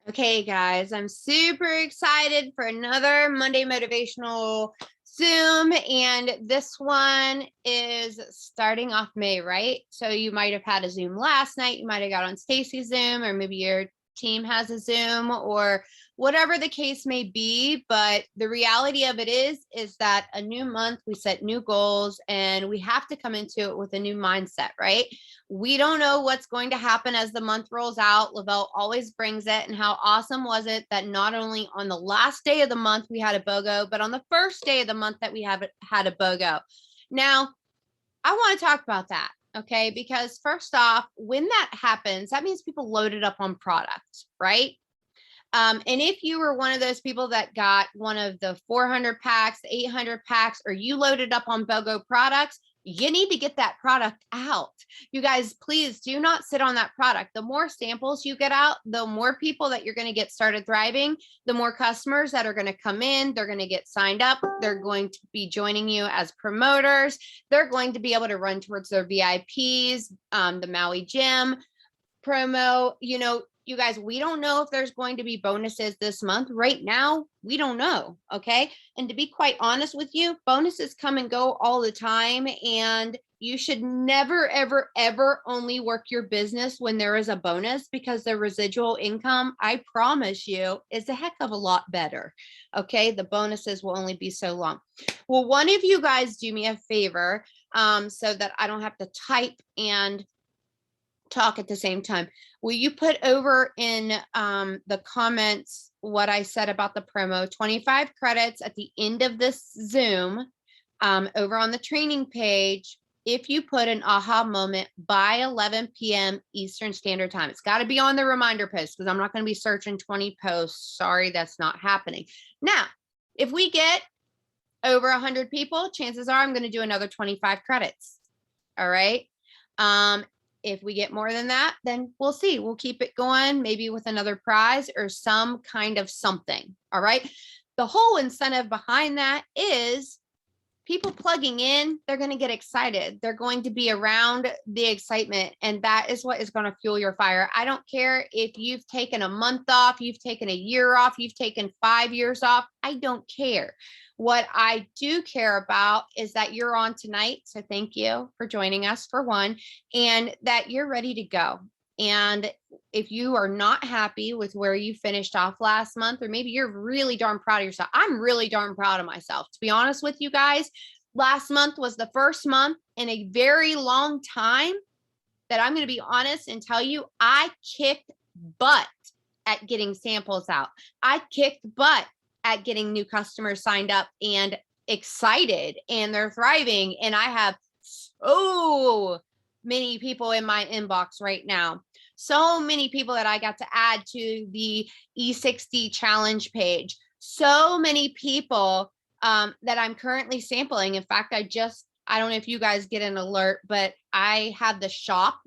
Okay, guys, I'm super excited for another Monday motivational Zoom. And this one is starting off May, right? So you might have had a Zoom last night. You might have got on Stacy's Zoom, or maybe your team has a Zoom, or whatever the case may be. But the reality of it is that a new month, we set new goals, and we have to come into it with a new mindset, right? We don't know what's going to happen as the month rolls out. Lavelle always brings it. And how awesome was it that not only on the last day of the month we had a BOGO, but on the first day of the month that we have had a BOGO. Now, I want to talk about that. Okay. Because first off, when that happens, that means people loaded up on products, right? And if you were one of those people that got one of the 400 packs, 800 packs, or you loaded up on BOGO products, you need to get that product out. You guys, please do not sit on that product. The more samples you get out, the more people that you're going to get started thriving, the more customers that are going to come in, they're going to get signed up. They're going to be joining you as promoters. They're going to be able to run towards their VIPs, the Maui Gym promo. You guys, we don't know if there's going to be bonuses this month. Right now, we don't know. Okay. And to be quite honest with you, bonuses come and go all the time. And you should never, ever, ever only work your business when there is a bonus, because the residual income, I promise you, is a heck of a lot better. Okay. The bonuses will only be so long. Well, one of you guys do me a favor, so that I don't have to type and talk at the same time. Will you put over in the comments what I said about the promo? 25 credits at the end of this Zoom, over on the training page. If you put an aha moment by 11 p.m. Eastern Standard Time, it's got to be on the reminder post, because I'm not going to be searching 20 posts. Sorry, that's not happening. Now, if we get over 100 people, chances are I'm going to do another 25 credits. All right. If we get more than that, then we'll see. We'll keep it going, maybe with another prize or some kind of something. All right. The whole incentive behind that is people plugging in, they're going to get excited. They're going to be around the excitement. And that is what is going to fuel your fire. I don't care if you've taken a month off, you've taken a year off, you've taken 5 years off. I don't care. What I do care about is that you're on tonight. So thank you for joining us, for one, and that you're ready to go. And if you are not happy with where you finished off last month, or maybe you're really darn proud of yourself, I'm really darn proud of myself. To be honest with you guys, last month was the first month in a very long time that I'm going to be honest and tell you I kicked butt at getting samples out. I kicked butt at getting new customers signed up and excited, and they're thriving. And I have so many people in my inbox right now. So many people that I got to add to the E60 challenge page. So many people that I'm currently sampling. In fact, I don't know if you guys get an alert, but I have the shop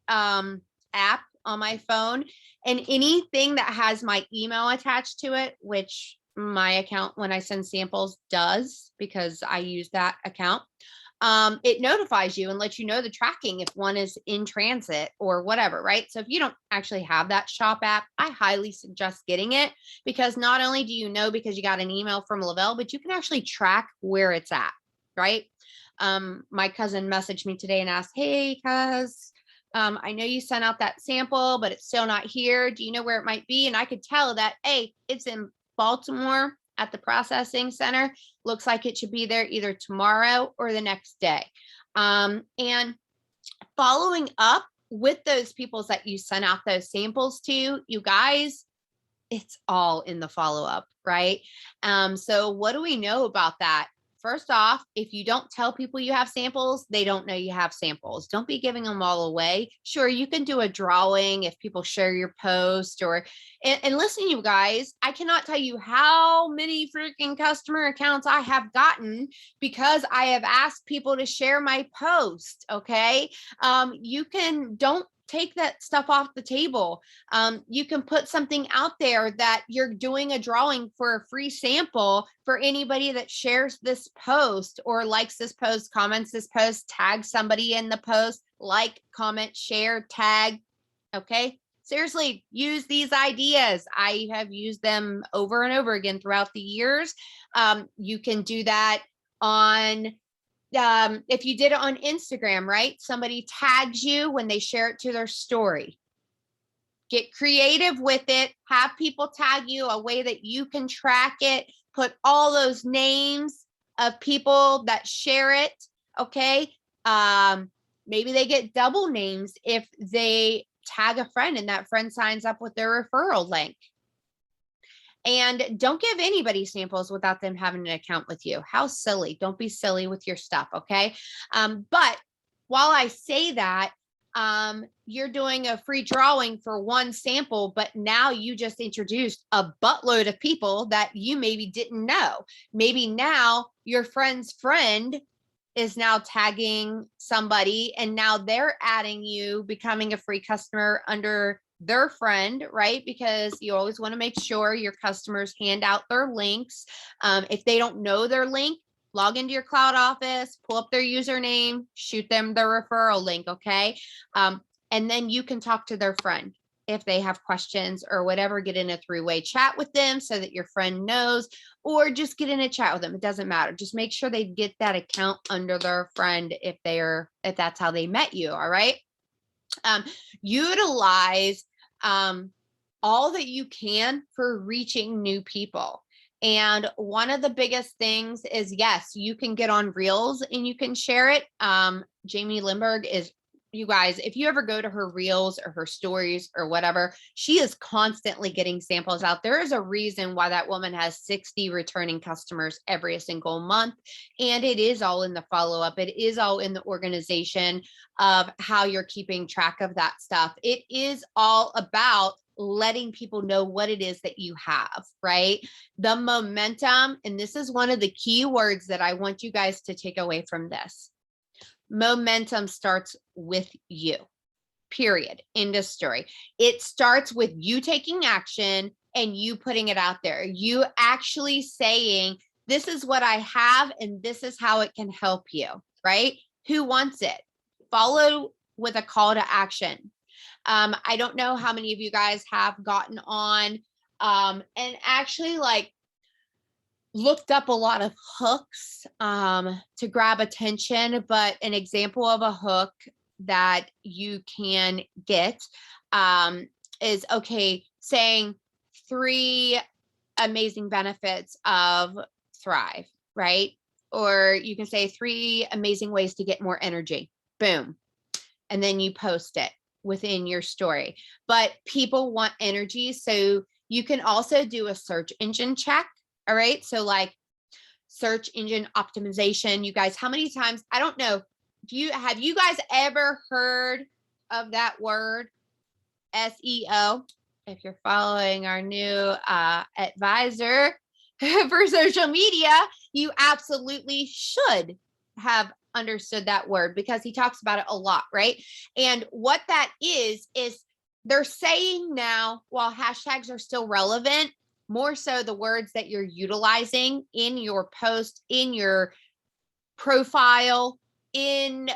app on my phone, and anything that has my email attached to it, which my account, when I send samples, does, because I use that account. It notifies you and lets you know the tracking if one is in transit or whatever, right? So if you don't actually have that shop app, I highly suggest getting it, because not only do you know because you got an email from Lavelle, but you can actually track where it's at, right? My cousin messaged me today and asked, hey, cuz, I know you sent out that sample, but it's still not here. Do you know where it might be? And I could tell that, hey, it's in Baltimore at the processing center. Looks like it should be there either tomorrow or the next day. And following up with those people that you sent out those samples to, you guys, it's all in the follow-up, right? So what do we know about that? First off, if you don't tell people you have samples, they don't know you have samples. Don't be giving them all away. Sure, you can do a drawing if people share your post, and listen, you guys, I cannot tell you how many freaking customer accounts I have gotten because I have asked people to share my post. Okay. Don't take that stuff off the table. You can put something out there that you're doing a drawing for a free sample for anybody that shares this post or likes this post, comments this post, tag somebody in the post, like, comment, share, tag. Okay. seriously, use these ideas. I have used them over and over again throughout the years. You can do that on, if you did it on Instagram, right? Somebody tags you when they share it to their story. Get creative with it. Have people tag you a way that you can track it. Put all those names of people that share it. Okay. Maybe they get double names if they tag a friend and that friend signs up with their referral link. And don't give anybody samples without them having an account with you. How silly. Don't be silly with your stuff. Okay. But while I say that, you're doing a free drawing for one sample, but now you just introduced a buttload of people that you maybe didn't know. Maybe now your friend's friend is now tagging somebody and now they're adding you, becoming a free customer under their friend, right? Because you always want to make sure your customers hand out their links. If they don't know their link, log into your cloud office, pull up their username, shoot them the referral link, okay? And then you can talk to their friend if they have questions or whatever. Get in a three-way chat with them so that your friend knows, or just get in a chat with them. It doesn't matter. Just make sure they get that account under their friend if that's how they met you, all right? Utilize all that you can for reaching new people. And one of the biggest things is, yes, you can get on Reels and you can share it. Jamie Lindbergh is, you guys, if you ever go to her Reels or her stories or whatever, she is constantly getting samples out. There is a reason why that woman has 60 returning customers every single month. And it is all in the follow-up. It is all in the organization of how you're keeping track of that stuff. It is all about letting people know what it is that you have, right? The momentum, and this is one of the key words that I want you guys to take away from this. Momentum starts with you, period. End of story. It starts with you taking action and you putting it out there. You actually saying, this is what I have and this is how it can help you, right? Who wants it? Follow with a call to action. I don't know how many of you guys have gotten on and actually like looked up a lot of hooks to grab attention, but an example of a hook that you can get is, okay, saying 3 amazing benefits of Thrive, right? Or you can say 3 amazing ways to get more energy. Boom. And then you post it within your story. But people want energy. So you can also do a search engine check. All right. So like search engine optimization, you guys, how many times, I don't know. Have you guys ever heard of that word SEO? If you're following our new advisor for social media, you absolutely should have understood that word because he talks about it a lot, right? And what that is they're saying now, while hashtags are still relevant, more so the words that you're utilizing in your post, in your profile, in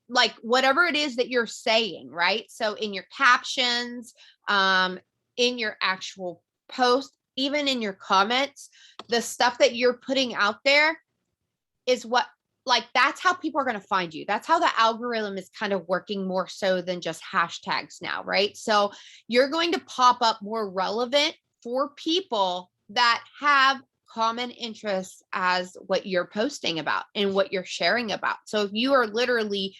like whatever it is that you're saying, right? So in your captions, in your actual post, even in your comments, the stuff that you're putting out there is what, like, that's how people are going to find you. That's how the algorithm is kind of working more so than just hashtags now, right? So you're going to pop up more relevant for people that have common interests as what you're posting about and what you're sharing about. So if you are literally,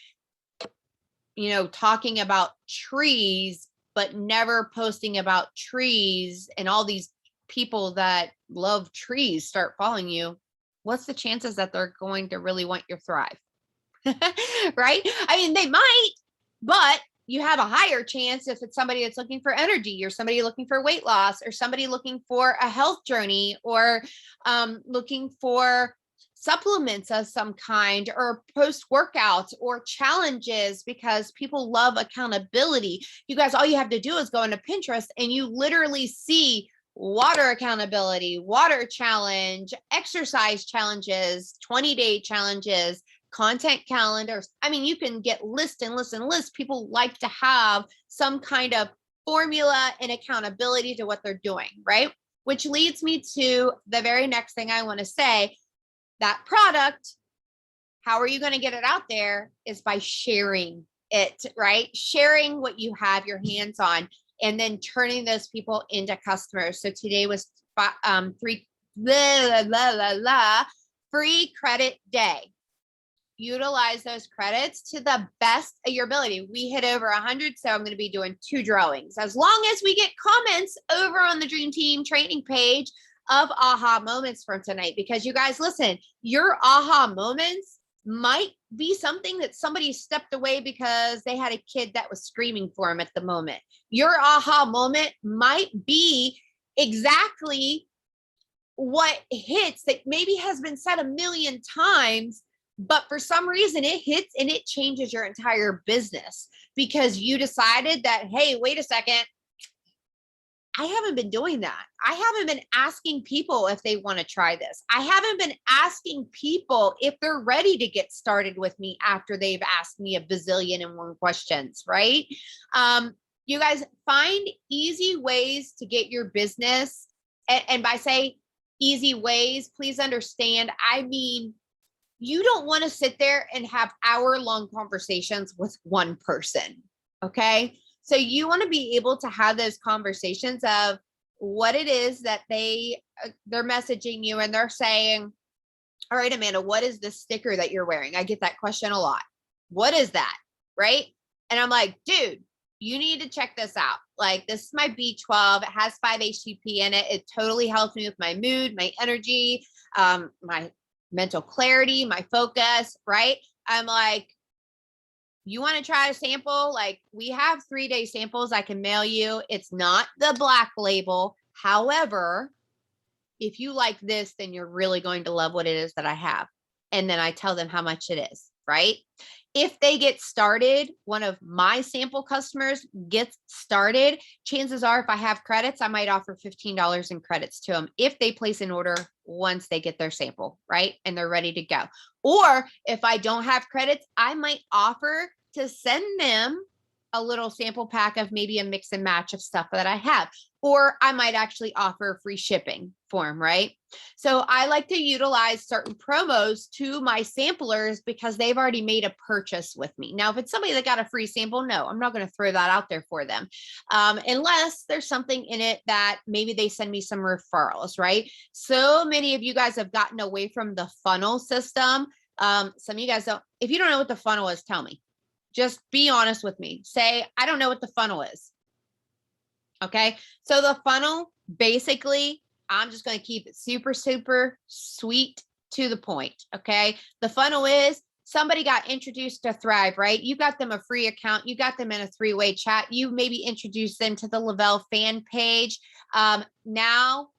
talking about trees, but never posting about trees, and all these people that love trees start following you, what's the chances that they're going to really want your Thrive? Right? I mean, they might, but you have a higher chance if it's somebody that's looking for energy, or somebody looking for weight loss, or somebody looking for a health journey, or looking for supplements of some kind, or post workouts or challenges, because people love accountability. You guys, all you have to do is go into Pinterest and you literally see water accountability, water challenge, exercise challenges, 20-day challenges, content calendars. I mean, you can get lists and lists and lists. People like to have some kind of formula and accountability to what they're doing, right? Which leads me to the very next thing I want to say. That product, how are you going to get it out there is by sharing it, right? Sharing what you have your hands on and then turning those people into customers. So today was free credit day. Utilize those credits to the best of your ability. We hit over 100, so I'm going to be doing 2 drawings. As long as we get comments over on the Dream Team training page of aha moments from tonight, because you guys, listen, your aha moments might be something that somebody stepped away because they had a kid that was screaming for them at the moment. Your aha moment might be exactly what hits that maybe has been said a million times, but for some reason it hits and it changes your entire business because you decided that, hey, wait a second, I haven't been doing that. I haven't been asking people if they want to try this. I haven't been asking people if they're ready to get started with me after they've asked me a bazillion and one questions, right? You guys find easy ways to get your business. And by say easy ways, please understand, I mean, you don't want to sit there and have hour-long conversations with one person, okay? So you want to be able to have those conversations of what it is that they're messaging you and they're saying, all right, Amanda, what is this sticker that you're wearing? I get that question a lot. What is that? Right? And I'm like, dude, you need to check this out. Like, this is my B12. It has 5-HTP in it. It totally helps me with my mood, my energy, my mental clarity, my focus, right? I'm like, you want to try a sample? Like, we have 3-day samples I can mail you. It's not the black label. However, if you like this, then you're really going to love what it is that I have. And then I tell them how much it is, right? If they get started, one of my sample customers gets started, chances are if I have credits, I might offer $15 in credits to them if they place an order once they get their sample, right? And they're ready to go. Or if I don't have credits, I might offer to send them a little sample pack of maybe a mix and match of stuff that I have. Or I might actually offer free shipping for them, right? So I like to utilize certain promos to my samplers because they've already made a purchase with me. Now, if it's somebody that got a free sample, no, I'm not going to throw that out there for them. Unless there's something in it that maybe they send me some referrals, right? So many of you guys have gotten away from the funnel system. Some of you guys don't. If you don't know what the funnel is, tell me. Just be honest with me. Say, I don't know what the funnel is. Okay. So the funnel, basically, I'm just going to keep it super, super sweet to the point. Okay. The funnel is somebody got introduced to Thrive, right? You got them a free account. You got them in a 3-way chat. You maybe introduced them to the Lavelle fan page. Now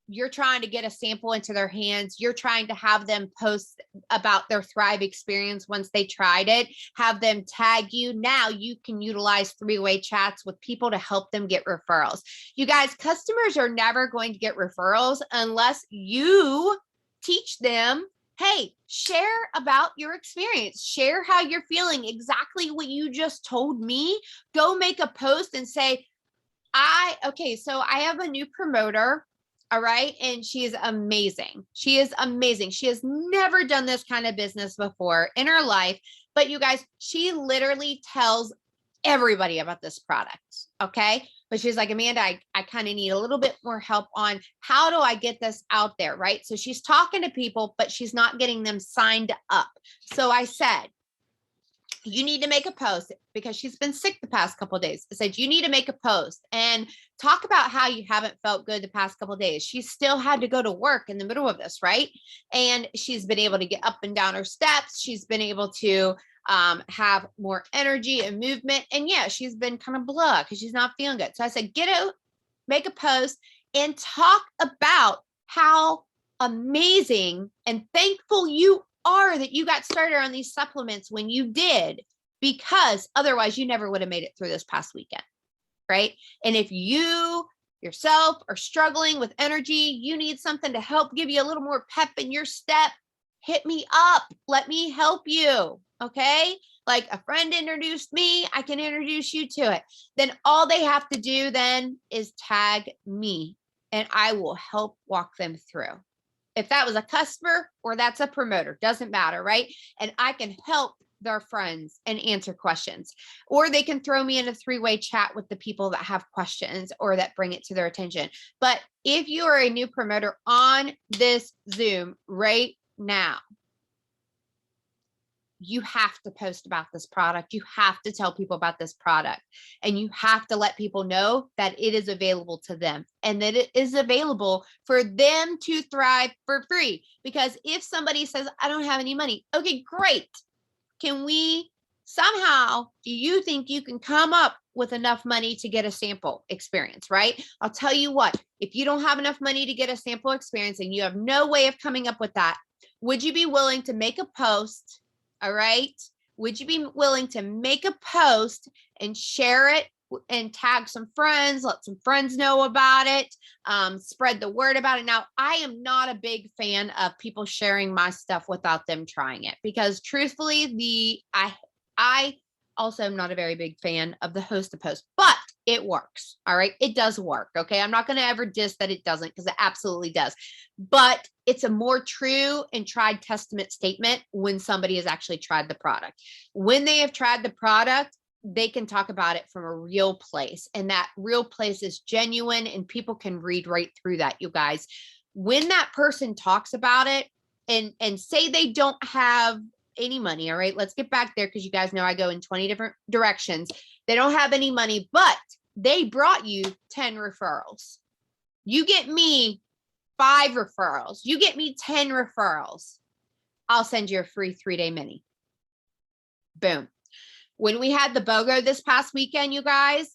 you're trying to get a sample into their hands. You're trying to have them post about their Thrive experience once they tried it, have them tag you. Now you can utilize 3-way chats with people to help them get referrals. You guys, customers are never going to get referrals unless you teach them, hey, share about your experience. Share how you're feeling, exactly what you just told me. Go make a post and say, so I have a new promoter. All right. And she is amazing. She is amazing. She has never done this kind of business before in her life. But you guys, she literally tells everybody about this product. Okay. But she's like, Amanda, I kind of need a little bit more help on how do I get this out there? Right. So she's talking to people, but she's not getting them signed up. So I said, you need to make a post because she's been sick the past couple of days. I said, you need to make a post and talk about how you haven't felt good the past couple of days. She still had to go to work in the middle of this, right? And she's been able to get up and down her steps. She's been able to have more energy and movement. And yeah, she's been kind of blah because she's not feeling good. So I said, get out, make a post and talk about how amazing and thankful you are that you got started on these supplements when you did, because otherwise you never would have made it through this past weekend, right? And if you yourself are struggling with energy, you need something to help give you a little more pep in your step, hit me up. Let me help you. Okay. Like a friend introduced me, I can introduce you to it. Then all they have to do then is tag me and I will help walk them through. If that was a customer or that's a promoter, doesn't matter, right? And I can help their friends and answer questions, or they can throw me in a 3-way chat with the people that have questions or that bring it to their attention. But if you are a new promoter on this Zoom right now, you have to post about this product. You have to tell people about this product, and you have to let people know that it is available to them and that it is available for them to thrive for free. Because if somebody says, I don't have any money, okay, great. Can we somehow, do you think you can come up with enough money to get a sample experience, right? I'll tell you what, if you don't have enough money to get a sample experience and you have no way of coming up with that, would you be willing to make a post? All right. Would you be willing to make a post and share it and tag some friends, let some friends know about it, spread the word about it? Now, I am not a big fan of people sharing my stuff without them trying it, because truthfully, I also am not a very big fan of the host to post, but it works. All right. It does work. Okay. I'm not going to ever diss that it doesn't, because it absolutely does. But it's a more true and tried testament statement when somebody has actually tried the product. When they have tried the product, they can talk about it from a real place. And that real place is genuine, and people can read right through that, you guys. When that person talks about it and say they don't have any money, all right, let's get back there, because you guys know I go in 20 different directions. They don't have any money, but they brought you 10 referrals. You get me 5 referrals. You get me 10 referrals. I'll send you a free 3-day mini. Boom. When we had the BOGO this past weekend, you guys,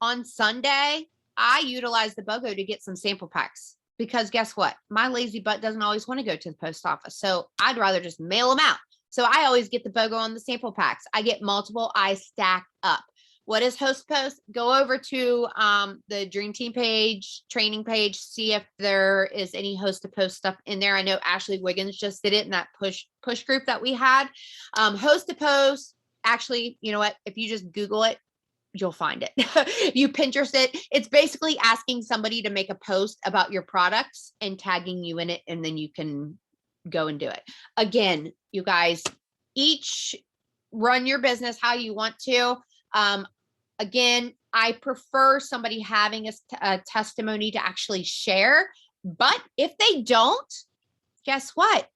on Sunday, I utilized the BOGO to get some sample packs, because guess what? My lazy butt doesn't always want to go to the post office. So I'd rather just mail them out. So I always get the BOGO on the sample packs. I get multiple. I stack up. What is host post? Go over to the Dream Team page, training page, see if there is any host to post stuff in there. I know Ashley Wiggins just did it in that push group that we had. Host to post. Actually, you know what? If you just Google it, you'll find it. If you Pinterest it, it's basically asking somebody to make a post about your products and tagging you in it, and then you can go and do it. Again, you guys, each run your business how you want to. Again, I prefer somebody having a testimony to actually share, but if they don't, guess what?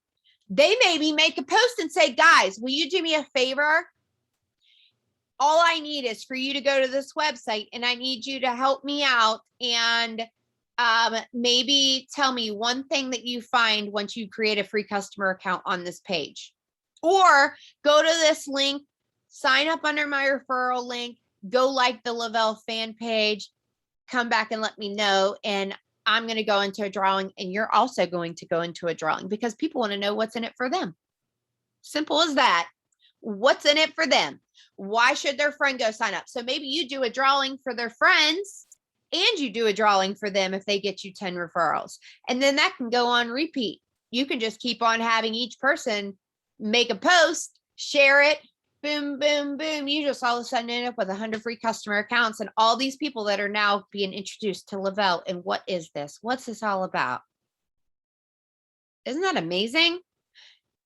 They maybe make a post and say, guys, will you do me a favor? All I need is for you to go to this website, and I need you to help me out and maybe tell me one thing that you find once you create a free customer account on this page. Or go to this link, sign up under my referral link, go like the Lavelle fan page, come back and let me know. And I'm going to go into a drawing, and you're also going to go into a drawing, because people want to know what's in it for them. Simple as that. What's in it for them? Why should their friend go sign up? So maybe you do a drawing for their friends, and you do a drawing for them if they get you 10 referrals. And then that can go on repeat. You can just keep on having each person make a post, share it, boom, boom, boom. You just all of a sudden end up with 100 free customer accounts and all these people that are now being introduced to Lavelle. And what is this? What's this all about? Isn't that amazing?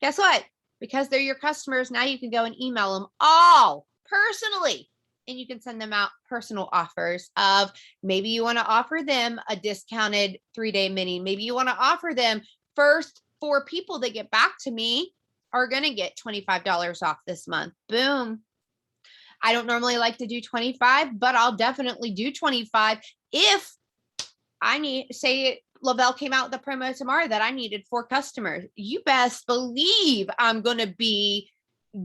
Guess what? Because they're your customers, now you can go and email them all personally, and you can send them out personal offers of, maybe you want to offer them a discounted 3-day mini. Maybe you want to offer them, first 4 people that get back to me are going to get $25 off this month. Boom. I don't normally like to do 25, but I'll definitely do 25 if I need, say Lavelle came out with a promo tomorrow that I needed 4 customers. You best believe I'm going to be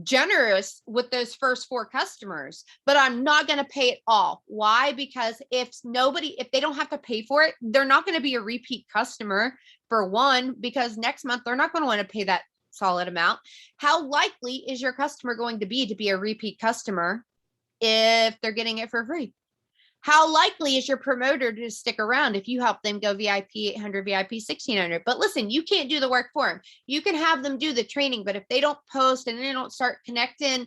generous with those first 4 customers, but I'm not going to pay it all. Why? Because if they don't have to pay for it, they're not going to be a repeat customer, for one, because next month they're not going to want to pay that solid amount. How likely is your customer going to be a repeat customer if they're getting it for free? How likely is your promoter to stick around if you help them go VIP 800, VIP 1600? But listen, you can't do the work for them. You can have them do the training, but if they don't post and they don't start connecting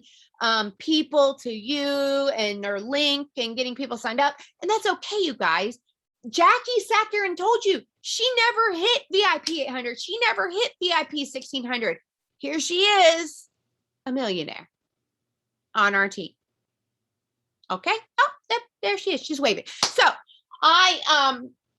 people to you and their link and getting people signed up, and that's okay, you guys. Jackie sat there and told you she never hit VIP 800. She never hit VIP 1600. Here she is, a millionaire on our team. Okay. Oh, there she is. She's waving. So I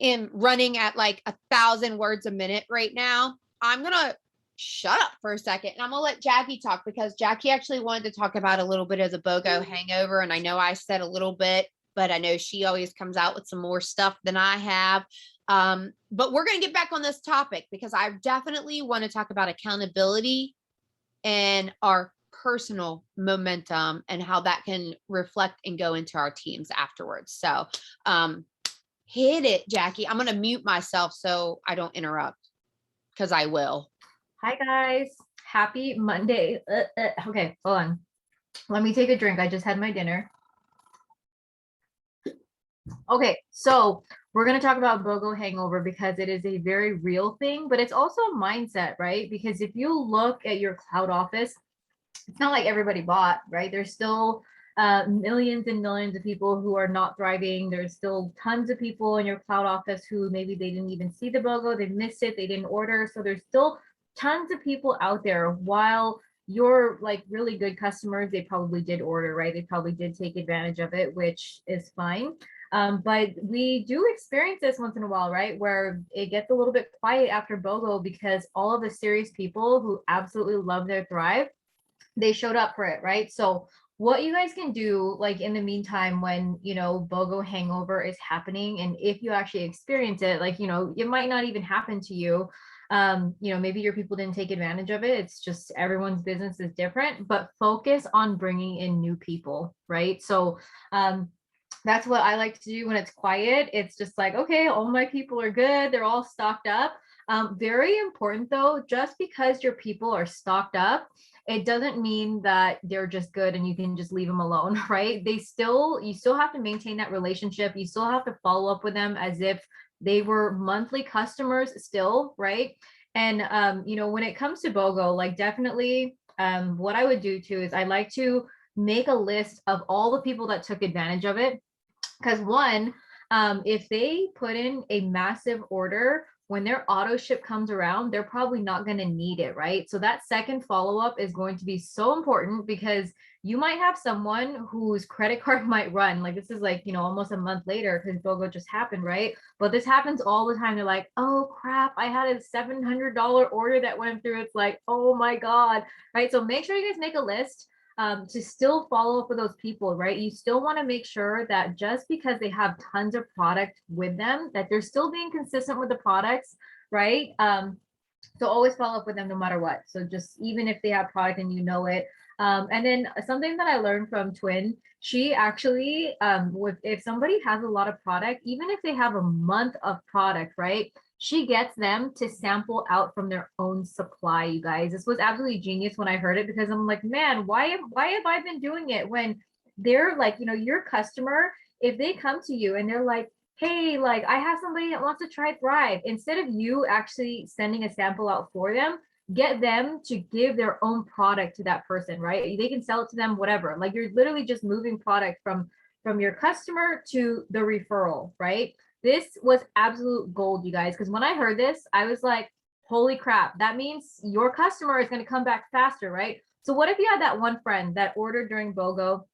am running at like 1,000 words a minute right now. I'm going to shut up for a second and I'm going to let Jackie talk, because Jackie actually wanted to talk about a little bit of the Bogo Hangover. And I know I said a little bit, but I know she always comes out with some more stuff than I have. But we're going to get back on this topic because I definitely want to talk about accountability and our personal momentum and how that can reflect and go into our teams afterwards. So hit it, Jackie. I'm going to mute myself so I don't interrupt, because I will. Hi guys, happy Monday. Okay, hold on. Let me take a drink. I just had my dinner. Okay, so we're going to talk about Bogo Hangover because it is a very real thing, but it's also a mindset, right? Because if you look at your cloud office, it's not like everybody bought, right? There's still millions and millions of people who are not thriving. There's still tons of people in your cloud office who maybe they didn't even see the Bogo, they missed it, they didn't order. So there's still tons of people out there. While your like really good customers, they probably did order, right? They probably did take advantage of it, which is fine. But we do experience this once in a while, right? Where it gets a little bit quiet after Bogo because all of the serious people who absolutely love their Thrive, they showed up for it, right? So what you guys can do, like in the meantime, when, you know, Bogo Hangover is happening, and if you actually experience it, like, you know, it might not even happen to you. You know, maybe your people didn't take advantage of it. It's just everyone's business is different, but focus on bringing in new people, right? So, that's what I like to do when it's quiet. It's just like, okay, all my people are good. They're all stocked up. Very important though, just because your people are stocked up, it doesn't mean that they're just good and you can just leave them alone, right? You still have to maintain that relationship. You still have to follow up with them as if they were monthly customers still, right? And you know, when it comes to Bogo, like definitely what I would do too is I like to make a list of all the people that took advantage of it. Because one, if they put in a massive order, when their auto ship comes around, they're probably not going to need it, right? So that second follow-up is going to be so important because you might have someone whose credit card might run. Like this is like, you know, almost a month later because Bogo just happened, right? But this happens all the time. They're like, oh crap, I had a $700 order that went through. It's like, oh my God, right? So make sure you guys make a list to still follow up with those people, right? You still want to make sure that just because they have tons of product with them, that they're still being consistent with the products, right? So always follow up with them no matter what. So just even if they have product and you know it. And then something that I learned from Twin, she actually, if somebody has a lot of product, even if they have a month of product, right? She gets them to sample out from their own supply, you guys. This was absolutely genius when I heard it because I'm like, man, why have I been doing it when they're like, you know, your customer, if they come to you and they're like, hey, like I have somebody that wants to try Thrive, instead of you actually sending a sample out for them, get them to give their own product to that person, right? They can sell it to them, whatever. Like you're literally just moving product from your customer to the referral, right? This was absolute gold, you guys, because when I heard this, I was like, holy crap, that means your customer is going to come back faster, right? So what if you had that one friend that ordered during Bogo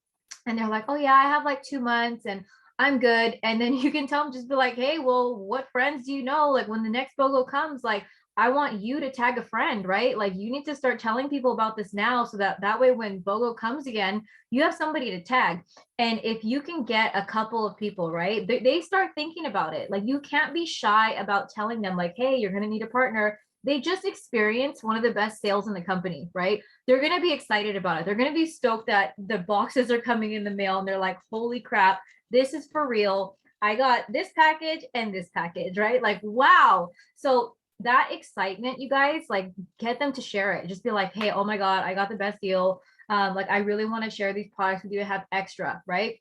and they're like, oh yeah, I have like 2 months and I'm good. And then you can tell them, just be like, hey, well, what friends do you know? Like when the next Bogo comes, like I want you to tag a friend, right? Like you need to start telling people about this now so that way when Bogo comes again, you have somebody to tag. And if you can get a couple of people, right, they start thinking about it. Like you can't be shy about telling them like, hey, you're going to need a partner. They just experienced one of the best sales in the company, right? They're going to be excited about it. They're going to be stoked that the boxes are coming in the mail and they're like, holy crap, this is for real. I got this package and this package, right? Like, wow. So that excitement, you guys, like get them to share it. Just be like, hey, oh my God, I got the best deal. Like I really want to share these products with you to have extra, right?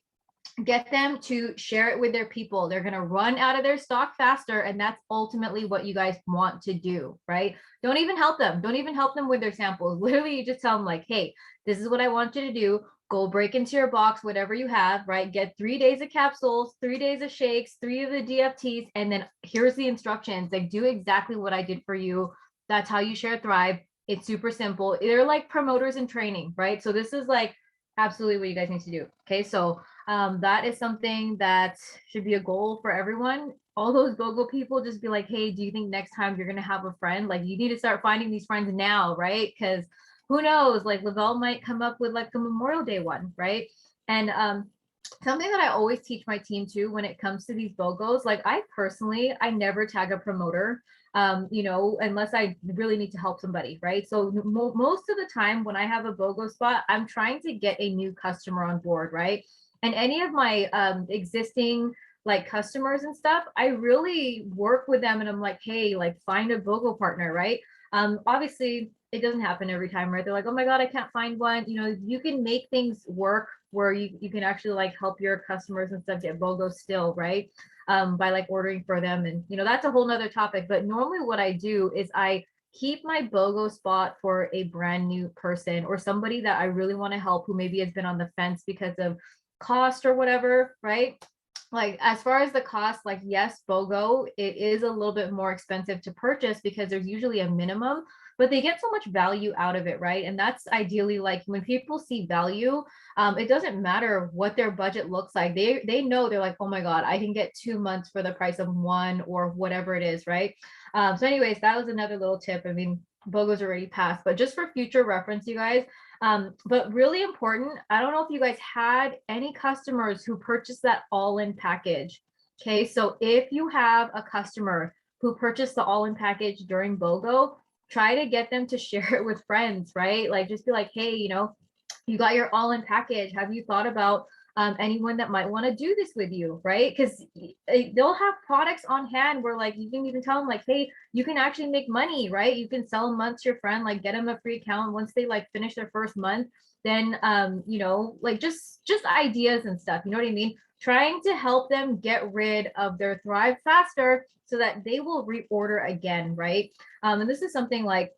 get them to share it with their people. They're going to run out of their stock faster. And that's ultimately what you guys want to do, right? Don't even help them. Don't even help them with their samples. Literally, you just tell them like, hey, this is what I want you to do. Go break into your box, whatever you have, right? Get 3 days of capsules, 3 days of shakes, 3 of the DFTs, and then here's the instructions. Like, do exactly what I did for you. That's how you share Thrive. It's super simple. They're like promoters in training, right? So this is like absolutely what you guys need to do. Okay, so that is something that should be a goal for everyone. All those BOGO people, just be like, hey, do you think next time you're gonna have a friend? Like, you need to start finding these friends now, right? Because who knows, like Lavelle might come up with like a Memorial Day one, right? And something that I always teach my team too when it comes to these BOGOs, like I never tag a promoter, unless I really need to help somebody, right? So most of the time when I have a BOGO spot, I'm trying to get a new customer on board, right? And any of my existing like customers and stuff, I really work with them and I'm like, hey, like find a BOGO partner, right? Obviously it doesn't happen every time, right? They're like, oh my God, I can't find one. You can make things work where you can actually like help your customers and stuff get BOGO still, right? By like ordering for them. And that's a whole nother topic. But normally what I do is I keep my BOGO spot for a brand new person or somebody that I really want to help who maybe has been on the fence because of cost or whatever, right? Like as far as the cost, like yes, BOGO, it is a little bit more expensive to purchase because there's usually a minimum, but they get so much value out of it, right? And that's ideally like when people see value, it doesn't matter what their budget looks like. They know they're like, oh my God, I can get 2 months for the price of one or whatever it is, right? So anyways, that was another little tip. I mean, BOGO's already passed, but just for future reference, you guys, but really important, I don't know if you guys had any customers who purchased that all-in package. Okay, so if you have a customer who purchased the all-in package during BOGO, try to get them to share it with friends, right? Like just be like, hey, you got your all-in package. Have you thought about anyone that might want to do this with you, right? Because they'll have products on hand where like you can even tell them like, hey, you can actually make money, right? You can sell a month to your friend, like get them a free account once they like finish their first month. Then like just ideas and stuff. You know what I mean? Trying to help them get rid of their Thrive faster so that they will reorder again, right? And this is something like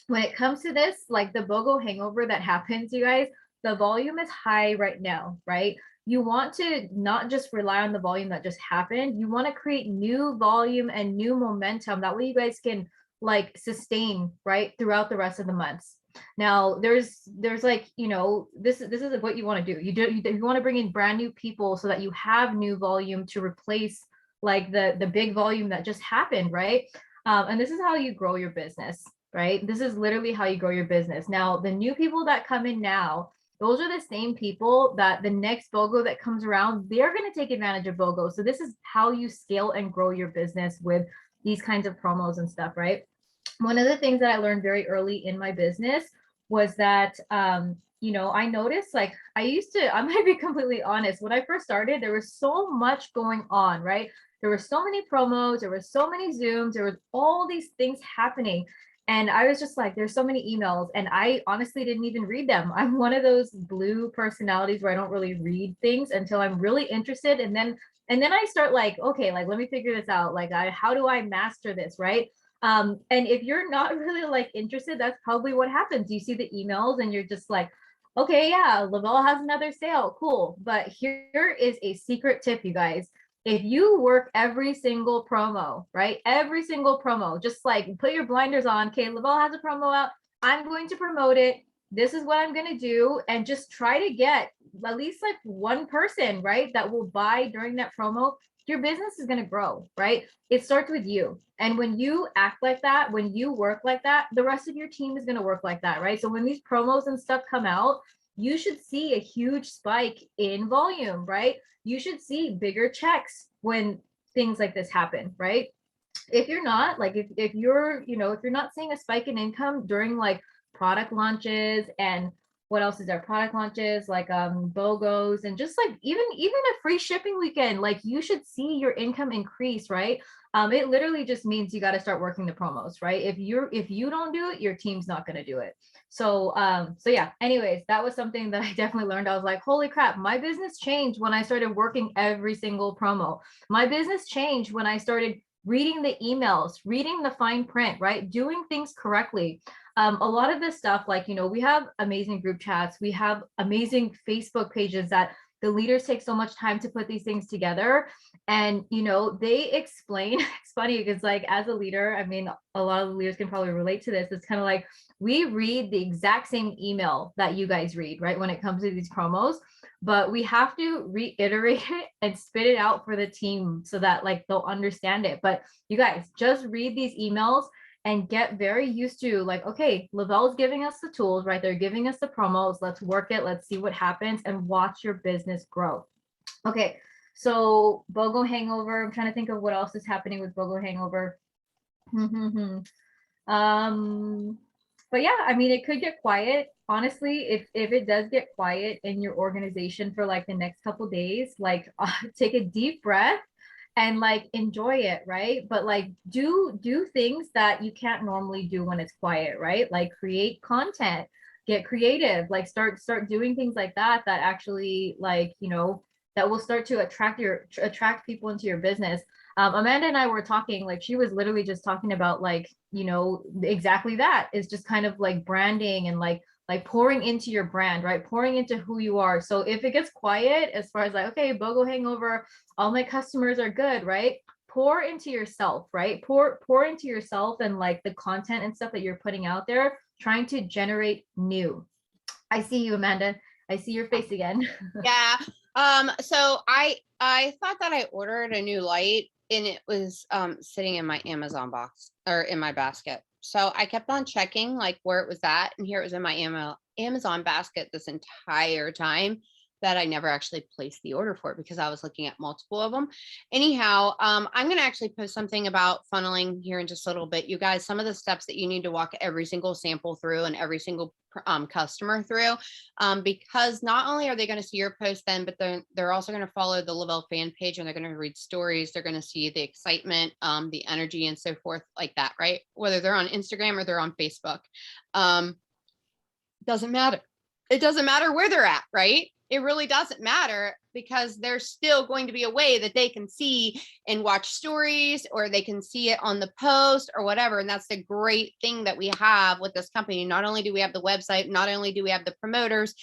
when it comes to this, like the BOGO hangover that happens, you guys, the volume is high right now, right? You want to not just rely on the volume that just happened. You want to create new volume and new momentum. That way you guys can like sustain, right, throughout the rest of the months. Now there's like, this is what you want to do. You want to bring in brand new people so that you have new volume to replace like the big volume that just happened, right? And this is how you grow your business, right? This is literally how you grow your business. Now, the new people that come in now, those are the same people that the next BOGO that comes around, they're going to take advantage of BOGO. So this is how you scale and grow your business with these kinds of promos and stuff, right? One of the things that I learned very early in my business was that, I noticed like I'm going to be completely honest. When I first started, there was so much going on, right? There were so many promos, there were so many Zooms, there was all these things happening. And I was just like, there's so many emails, and I honestly didn't even read them. I'm one of those blue personalities where I don't really read things until I'm really interested. And then I start like, okay, like, let me figure this out. Like, how do I master this? Right. And if you're not really like interested, that's probably what happens. You see the emails and you're just like, okay, yeah, Lavelle has another sale. Cool. But here is a secret tip, you guys. If you work every single promo, right? Every single promo, just like put your blinders on. Okay, Lavelle has a promo out. I'm going to promote it. This is what I'm going to do. And just try to get at least like one person, right? That will buy during that promo. Your business is going to grow, right? It starts with you. And when you act like that, when you work like that, the rest of your team is going to work like that, right? So when these promos and stuff come out, you should see a huge spike in volume, right? You should see bigger checks when things like this happen, right? If you're not like, if you're, if you're not seeing a spike in income during like product launches and what else is there? Product launches, like BOGOs, and just like even a free shipping weekend. Like you should see your income increase, right? It literally just means you got to start working the promos, right? If you don't do it, your team's not going to do it. So so yeah, anyways, that was something that I definitely learned. I was like, holy crap, my business changed when I started working every single promo. My business changed when I started reading the emails, reading the fine print, right? Doing things correctly. A lot of this stuff, like, you know, we have amazing group chats, we have amazing Facebook pages that the leaders take so much time to put these things together. And, you know, they explain, it's funny because, like, as a leader, I mean, a lot of the leaders can probably relate to this. It's kind of like we read the exact same email that you guys read, right? When it comes to these promos, but we have to reiterate it and spit it out for the team so that like they'll understand it. But you guys just read these emails and get very used to like, okay, Lavelle's giving us the tools, right? They're giving us the promos. Let's work it. Let's see what happens and watch your business grow. Okay. So BOGO Hangover. I'm trying to think of what else is happening with BOGO Hangover. But yeah, I mean, it could get quiet. Honestly, if it does get quiet in your organization for like the next couple days, like take a deep breath and like enjoy it, right? But like do things that you can't normally do when it's quiet, right? Like create content, get creative, like start doing things like that that actually like, you know, that will start to attract people into your business. Amanda and I were talking, like she was literally just talking about like, you know, exactly that is just kind of like branding and like pouring into your brand, right? Pouring into who you are. So if it gets quiet, as far as like, okay, BOGO Hangover, all my customers are good, right? Pour into yourself, right? Pour into yourself and like the content and stuff that you're putting out there, trying to generate new. I see you, Amanda. I see your face again. Yeah. So I thought that I ordered a new light and it was sitting in my Amazon box or in my basket. So I kept on checking like where it was at, and here it was in my Amazon basket this entire time that I never actually placed the order for it because I was looking at multiple of them. Anyhow, I'm going to actually post something about funneling here in just a little bit. You guys, some of the steps that you need to walk every single sample through and every single customer through, because not only are they going to see your post then, but they're also going to follow the Lavelle fan page and they're going to read stories. They're going to see the excitement, the energy and so forth like that, right? Whether they're on Instagram or they're on Facebook. Doesn't matter. It doesn't matter where they're at, right? It really doesn't matter because there's still going to be a way that they can see and watch stories or they can see it on the post or whatever. And that's the great thing that we have with this company. Not only do we have the website, not only do we have the promoters,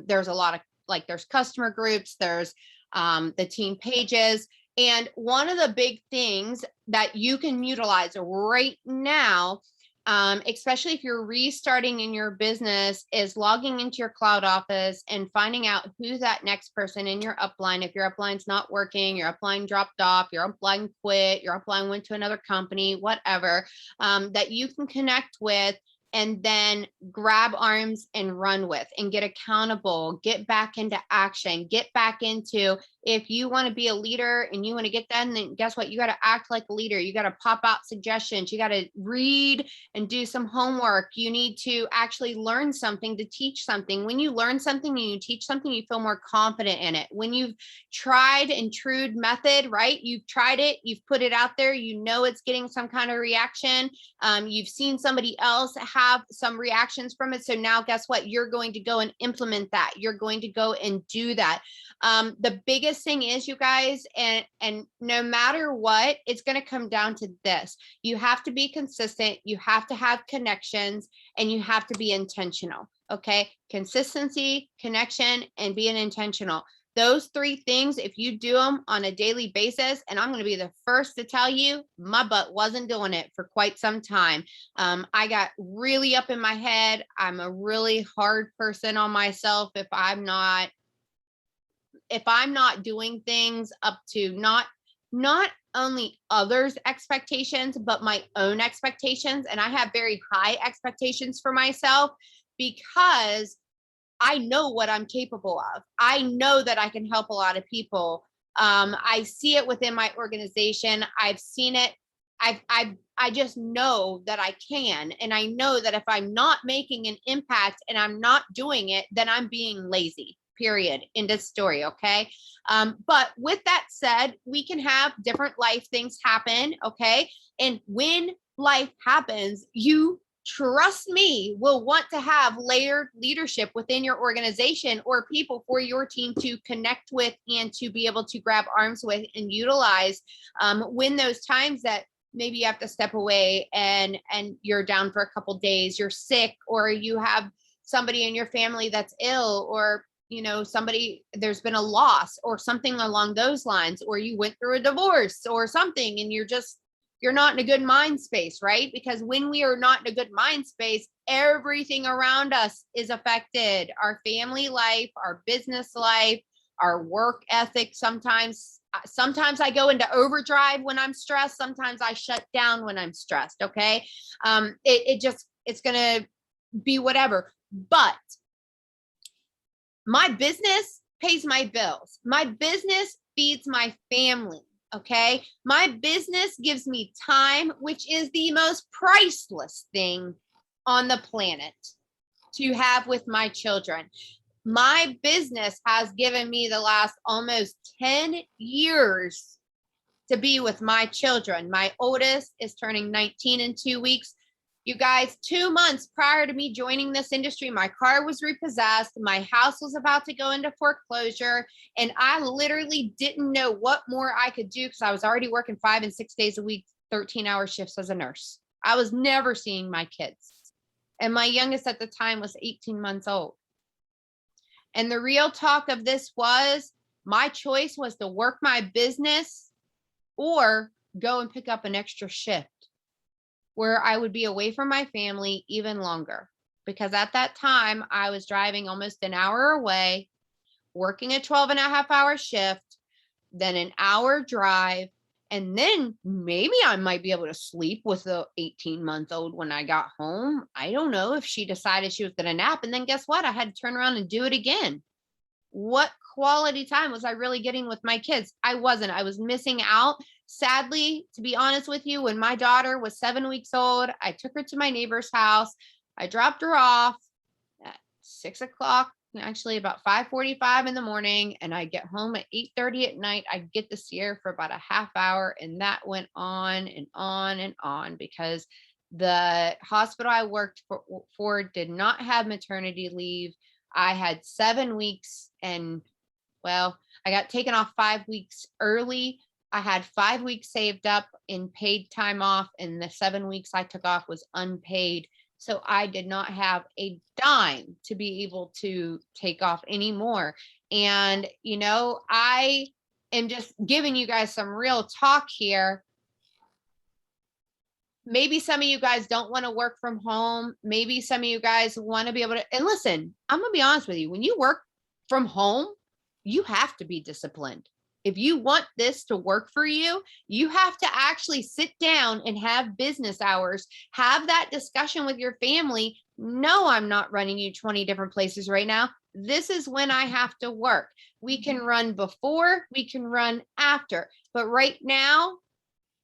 there's a lot of like there's customer groups, there's the team pages. And one of the big things that you can utilize right now, especially if you're restarting in your business, is logging into your cloud office and finding out who's that next person in your upline. If your upline's not working, your upline dropped off, your upline quit, your upline went to another company, whatever, that you can connect with and then grab arms and run with and get accountable, get back into action, get back into, if you want to be a leader and you want to get that, then guess what? You got to act like a leader. You got to pop out suggestions. You got to read and do some homework. You need to actually learn something to teach something. When you learn something and you teach something, you feel more confident in it. When you've tried and trued method, right? You've tried it, you've put it out there, you know it's getting some kind of reaction. You've seen somebody else have some reactions from it. So now guess what? You're going to go and implement that. You're going to go and do that. The biggest thing is, you guys, and no matter what, it's going to come down to this. You have to be consistent. You have to have connections and you have to be intentional. Okay. Consistency, connection, and being intentional. Those three things, if you do them on a daily basis, and I'm going to be the first to tell you, my butt wasn't doing it for quite some time. I got really up in my head. I'm a really hard person on myself if I'm not doing things up to not only others' expectations, but my own expectations. And I have very high expectations for myself because I know what I'm capable of. I know that I can help a lot of people. I see it within my organization. I've seen it I just know that I can. And I know that if I'm not making an impact and I'm not doing it, then I'm being lazy, period. End of story. Okay. But with that said, we can have different life things happen. Okay. And when life happens, you, trust me, will want to have layered leadership within your organization or people for your team to connect with and to be able to grab arms with and utilize when those times that maybe you have to step away and you're down for a couple days, you're sick, or you have somebody in your family that's ill, or somebody, there's been a loss or something along those lines, or you went through a divorce or something, and you're not in a good mind space, right? Because when we are not in a good mind space, everything around us is affected. Our family life, our business life, our work ethic. Sometimes I go into overdrive when I'm stressed. Sometimes I shut down when I'm stressed. Okay. It's going to be whatever, but my business pays my bills. My business feeds my family. Okay. My business gives me time, which is the most priceless thing on the planet to have with my children. My business has given me the last almost 10 years to be with my children. My oldest is turning 19 in 2 weeks. You guys, 2 months prior to me joining this industry, my car was repossessed. My house was about to go into foreclosure. And I literally didn't know what more I could do because I was already working 5 and 6 days a week, 13-hour shifts as a nurse. I was never seeing my kids. And my youngest at the time was 18 months old. And the real talk of this was my choice was to work my business or go and pick up an extra shift where I would be away from my family even longer. Because at that time, I was driving almost an hour away, working a 12.5-hour shift, then an hour drive. And then maybe I might be able to sleep with the 18-month-old when I got home. I don't know if she decided she was going to nap. And then guess what? I had to turn around and do it again. What quality time was I really getting with my kids? I wasn't. I was missing out. Sadly, to be honest with you, when my daughter was 7 weeks old, I took her to my neighbor's house. I dropped her off at 6 o'clock, actually about 5:45 in the morning, and I get home at 8:30 at night. I get to see her for about a half hour, and that went on and on and on because the hospital I worked for did not have maternity leave. I had 7 weeks, and well, I got taken off 5 weeks early. I had 5 weeks saved up in paid time off, and the 7 weeks I took off was unpaid. So I did not have a dime to be able to take off anymore. And, I am just giving you guys some real talk here. Maybe some of you guys don't want to work from home. Maybe some of you guys want to be able to, and listen, I'm going to be honest with you. When you work from home, you have to be disciplined. If you want this to work for you, you have to actually sit down and have business hours, have that discussion with your family. No, I'm not running you 20 different places right now. This is when I have to work. We can run before, we can run after, but right now,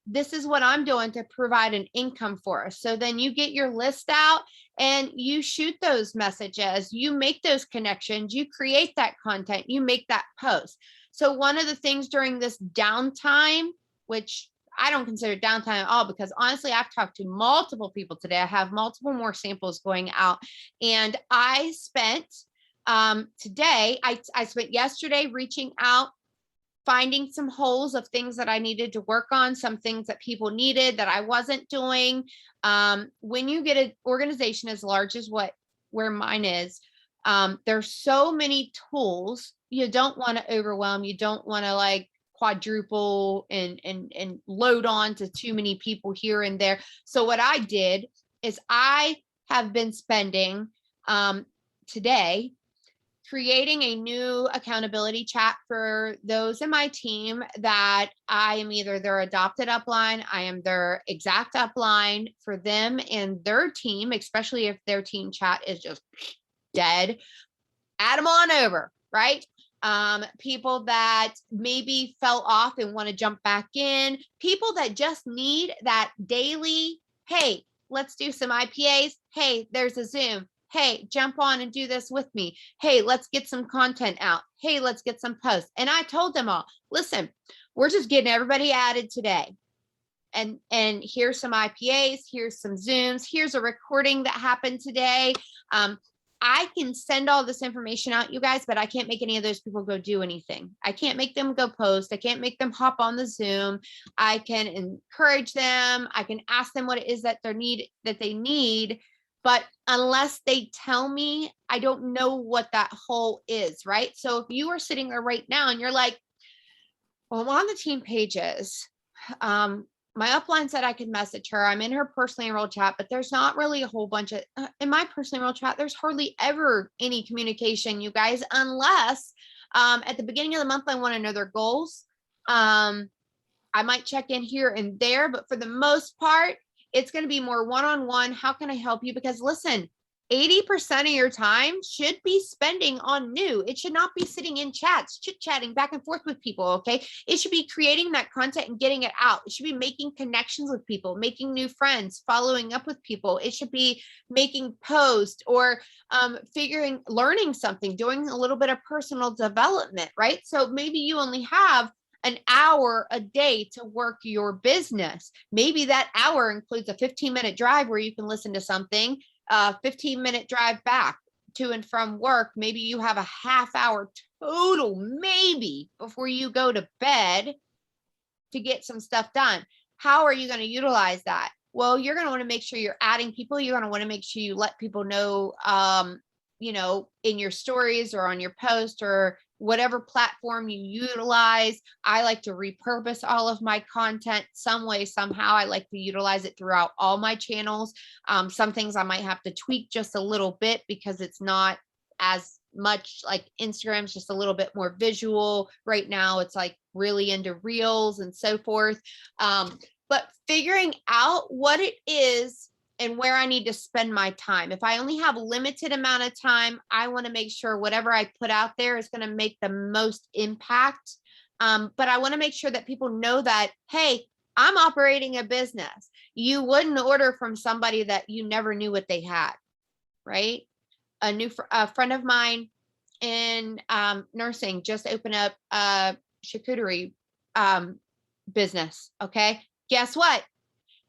this is what I'm doing to provide an income for us. So then you get your list out and you shoot those messages, you make those connections, you create that content, you make that post. So one of the things during this downtime, which I don't consider downtime at all, because honestly, I've talked to multiple people today. I have multiple more samples going out. And I spent today, I spent yesterday reaching out, finding some holes of things that I needed to work on, some things that people needed that I wasn't doing. When you get an organization as large as where mine is, there's so many tools. You don't want to overwhelm. You don't want to like quadruple and load on to too many people here and there. So what I did is I have been spending today creating a new accountability chat for those in my team that I am either their adopted upline, I am their exact upline for them and their team, especially if their team chat is just dead. Add them on over, right? people that maybe fell off and want to jump back in, people that just need that daily, hey, let's do some IPAs. Hey, there's a Zoom. Hey, jump on and do this with me. Hey, let's get some content out. Hey, let's get some posts. And I told them all, listen, we're just getting everybody added today. And here's some IPAs, here's some Zooms, here's a recording that happened today. I can send all this information out, you guys, but I can't make any of those people go do anything. I can't make them go post. I can't make them hop on the Zoom. I can encourage them. I can ask them what it is that they need. But unless they tell me, I don't know what that whole is, right? So if you are sitting there right now and you're like, well, I'm on the team pages. My upline said I could message her. I'm in her personally enrolled chat, but there's not really a whole bunch of, in my personally enrolled chat, there's hardly ever any communication, you guys, unless at the beginning of the month, I want to know their goals. I might check in here and there, but for the most part, it's going to be more one-on-one. How can I help you? Because listen, 80% of your time should be spending on new. It should not be sitting in chats, chit-chatting back and forth with people, okay? It should be creating that content and getting it out. It should be making connections with people, making new friends, following up with people. It should be making posts or learning something, doing a little bit of personal development, right? So maybe you only have an hour a day to work your business. Maybe that hour includes a 15-minute drive where you can listen to something, 15-minute drive back to and from work. Maybe you have a half hour total, maybe before you go to bed to get some stuff done. How are you going to utilize that? Well, you're going to want to make sure you're adding people. You're going to want to make sure you let people know, in your stories or on your post or whatever platform you utilize. I like to repurpose all of my content some way, somehow. I like to utilize it throughout all my channels. Some things I might have to tweak just a little bit because it's not as much like Instagram's just a little bit more visual. Right now, it's like really into reels and so forth. But figuring out what it is and where I need to spend my time. If I only have a limited amount of time, I want to make sure whatever I put out there is going to make the most impact. But I want to make sure that people know that, hey, I'm operating a business. You wouldn't order from somebody that you never knew what they had, right? A friend of mine in nursing just opened up a charcuterie business. Okay. Guess what?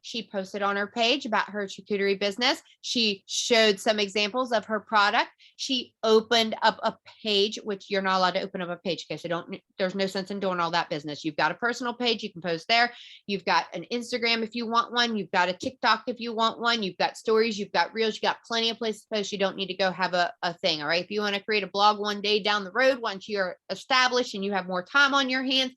She posted on her page about her charcuterie business. She showed some examples of her product. She opened up a page, which you're not allowed to open up a page. Okay, so there's no sense in doing all that business. You've got a personal page, you can post there. You've got an Instagram if you want one. You've got a TikTok if you want one. You've got stories, you've got reels, you've got plenty of places to post. You don't need to go have a thing, all right? If you want to create a blog one day down the road, once you're established and you have more time on your hands,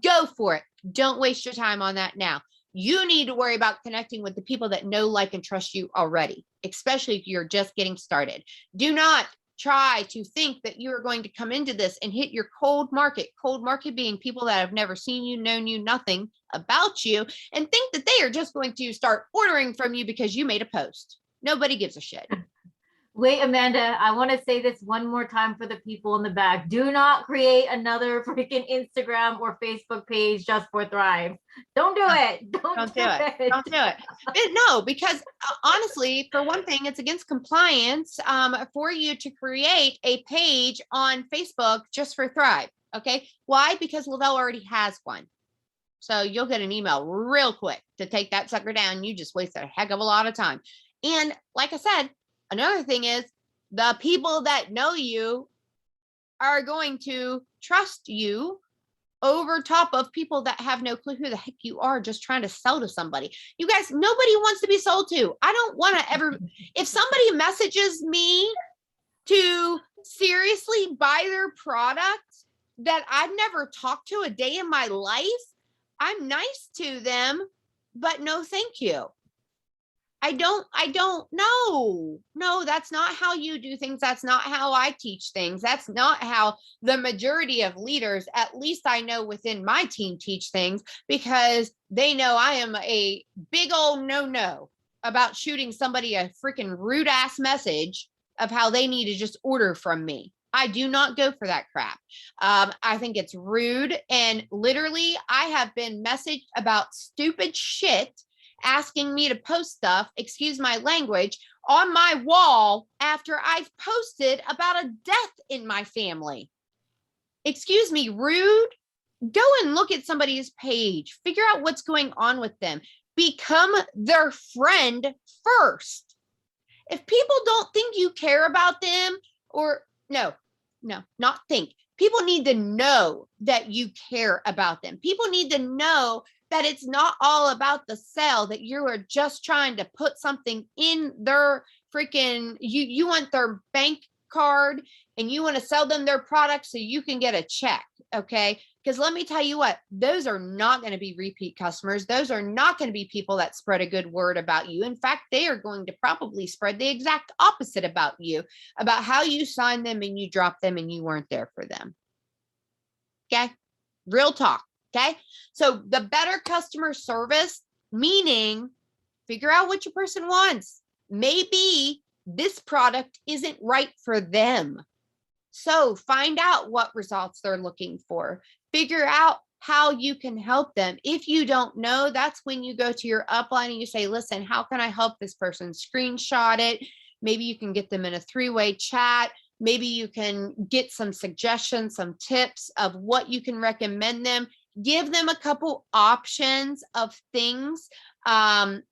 go for it. Don't waste your time on that now. You need to worry about connecting with the people that know, like, and trust you already, especially if you're just getting started. Do not try to think that you are going to come into this and hit your cold market being people that have never seen you, known you, nothing about you, and think that they are just going to start ordering from you because you made a post. Nobody gives a shit. Wait, Amanda, I want to say this one more time for the people in the back. Do not create another freaking Instagram or Facebook page just for Thrive. Don't do it. Don't do it. Don't do it. No, because honestly, for one thing, it's against compliance for you to create a page on Facebook just for Thrive. Okay. Why? Because Lavelle already has one. So you'll get an email real quick to take that sucker down. You just wasted a heck of a lot of time. And like I said, another thing is the people that know you are going to trust you over top of people that have no clue who the heck you are, just trying to sell to somebody. You guys, nobody wants to be sold to. I don't want to ever, if somebody messages me to seriously buy their product that I've never talked to a day in my life, I'm nice to them, but no, thank you. I don't know. No, that's not how you do things. That's not how I teach things. That's not how the majority of leaders, at least I know within my team, teach things, because they know I am a big old no about shooting somebody a freaking rude ass message of how they need to just order from me. I do not go for that crap. I think it's rude. And literally, I have been messaged about stupid shit asking me to post stuff, excuse my language, on my wall after I've posted about a death in my family. Excuse me, rude. Go and look at somebody's page, figure out what's going on with them, become their friend first. If people don't think you care about them, or no, not think. People need to know that you care about them. People need to know that it's not all about the sale, that you are just trying to put something in their freaking, you want their bank card and you want to sell them their product so you can get a check. Okay. Because let me tell you what, those are not going to be repeat customers. Those are not going to be people that spread a good word about you. In fact, they are going to probably spread the exact opposite about you, about how you signed them and you dropped them and you weren't there for them. Okay. Real talk. Okay. So the better customer service, meaning figure out what your person wants. Maybe this product isn't right for them. So find out what results they're looking for. Figure out how you can help them. If you don't know, that's when you go to your upline and you say, listen, how can I help this person? Screenshot it. Maybe you can get them in a 3-way chat. Maybe you can get some suggestions, some tips of what you can recommend them. Give them a couple options of things, good,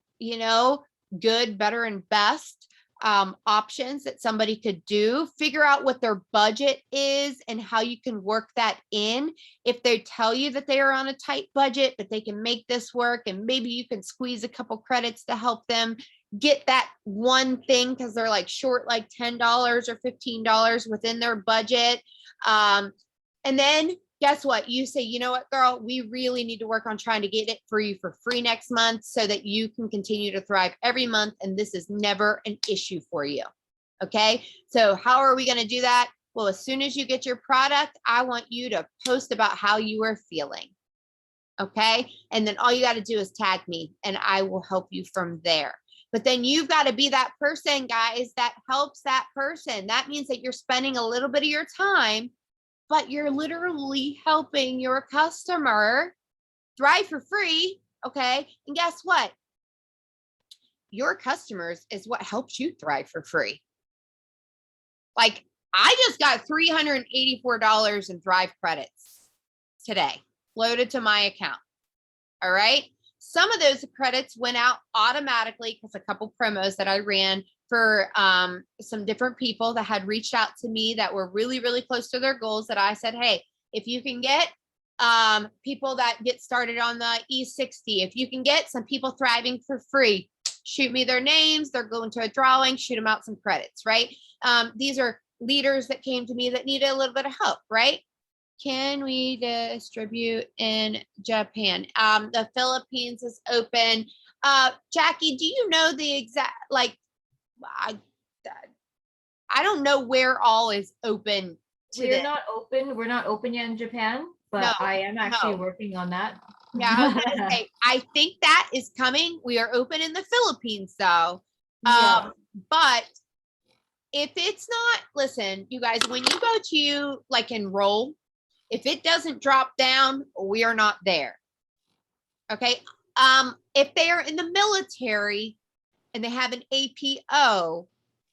better, and best options that somebody could do. Figure out what their budget is and how you can work that in. If they tell you that they are on a tight budget, but they can make this work, and maybe you can squeeze a couple credits to help them get that one thing because they're like short like $10 or $15 within their budget. And then guess what? You say, you know what, girl, we really need to work on trying to get it for you for free next month so that you can continue to thrive every month. And this is never an issue for you. Okay. So how are we going to do that? Well, as soon as you get your product, I want you to post about how you are feeling. Okay. And then all you got to do is tag me and I will help you from there. But then you've got to be that person, guys, that helps that person. That means that you're spending a little bit of your time, but you're literally helping your customer thrive for free. Okay. And guess what? Your customers is what helps you thrive for free. Like I just got $384 in Thrive credits today loaded to my account. All right. Some of those credits went out automatically because a couple promos that I ran for some different people that had reached out to me that were really, really close to their goals, that I said, hey, if you can get people that get started on the E60, if you can get some people thriving for free, shoot me their names. They're going to a drawing, shoot them out some credits, right? These are leaders that came to me that needed a little bit of help, right? Can we distribute in Japan? The Philippines is open. Jackie, do you know the exact, like, I don't know where all is open. We're not open. We're not open yet in Japan, but No, I am actually working on that. Yeah, I was gonna say, I think that is coming. We are open in the Philippines though. Yeah. But if it's not, listen, you guys, when you go to like enroll, if it doesn't drop down, we are not there. Okay. If they are in the military and they have an APO,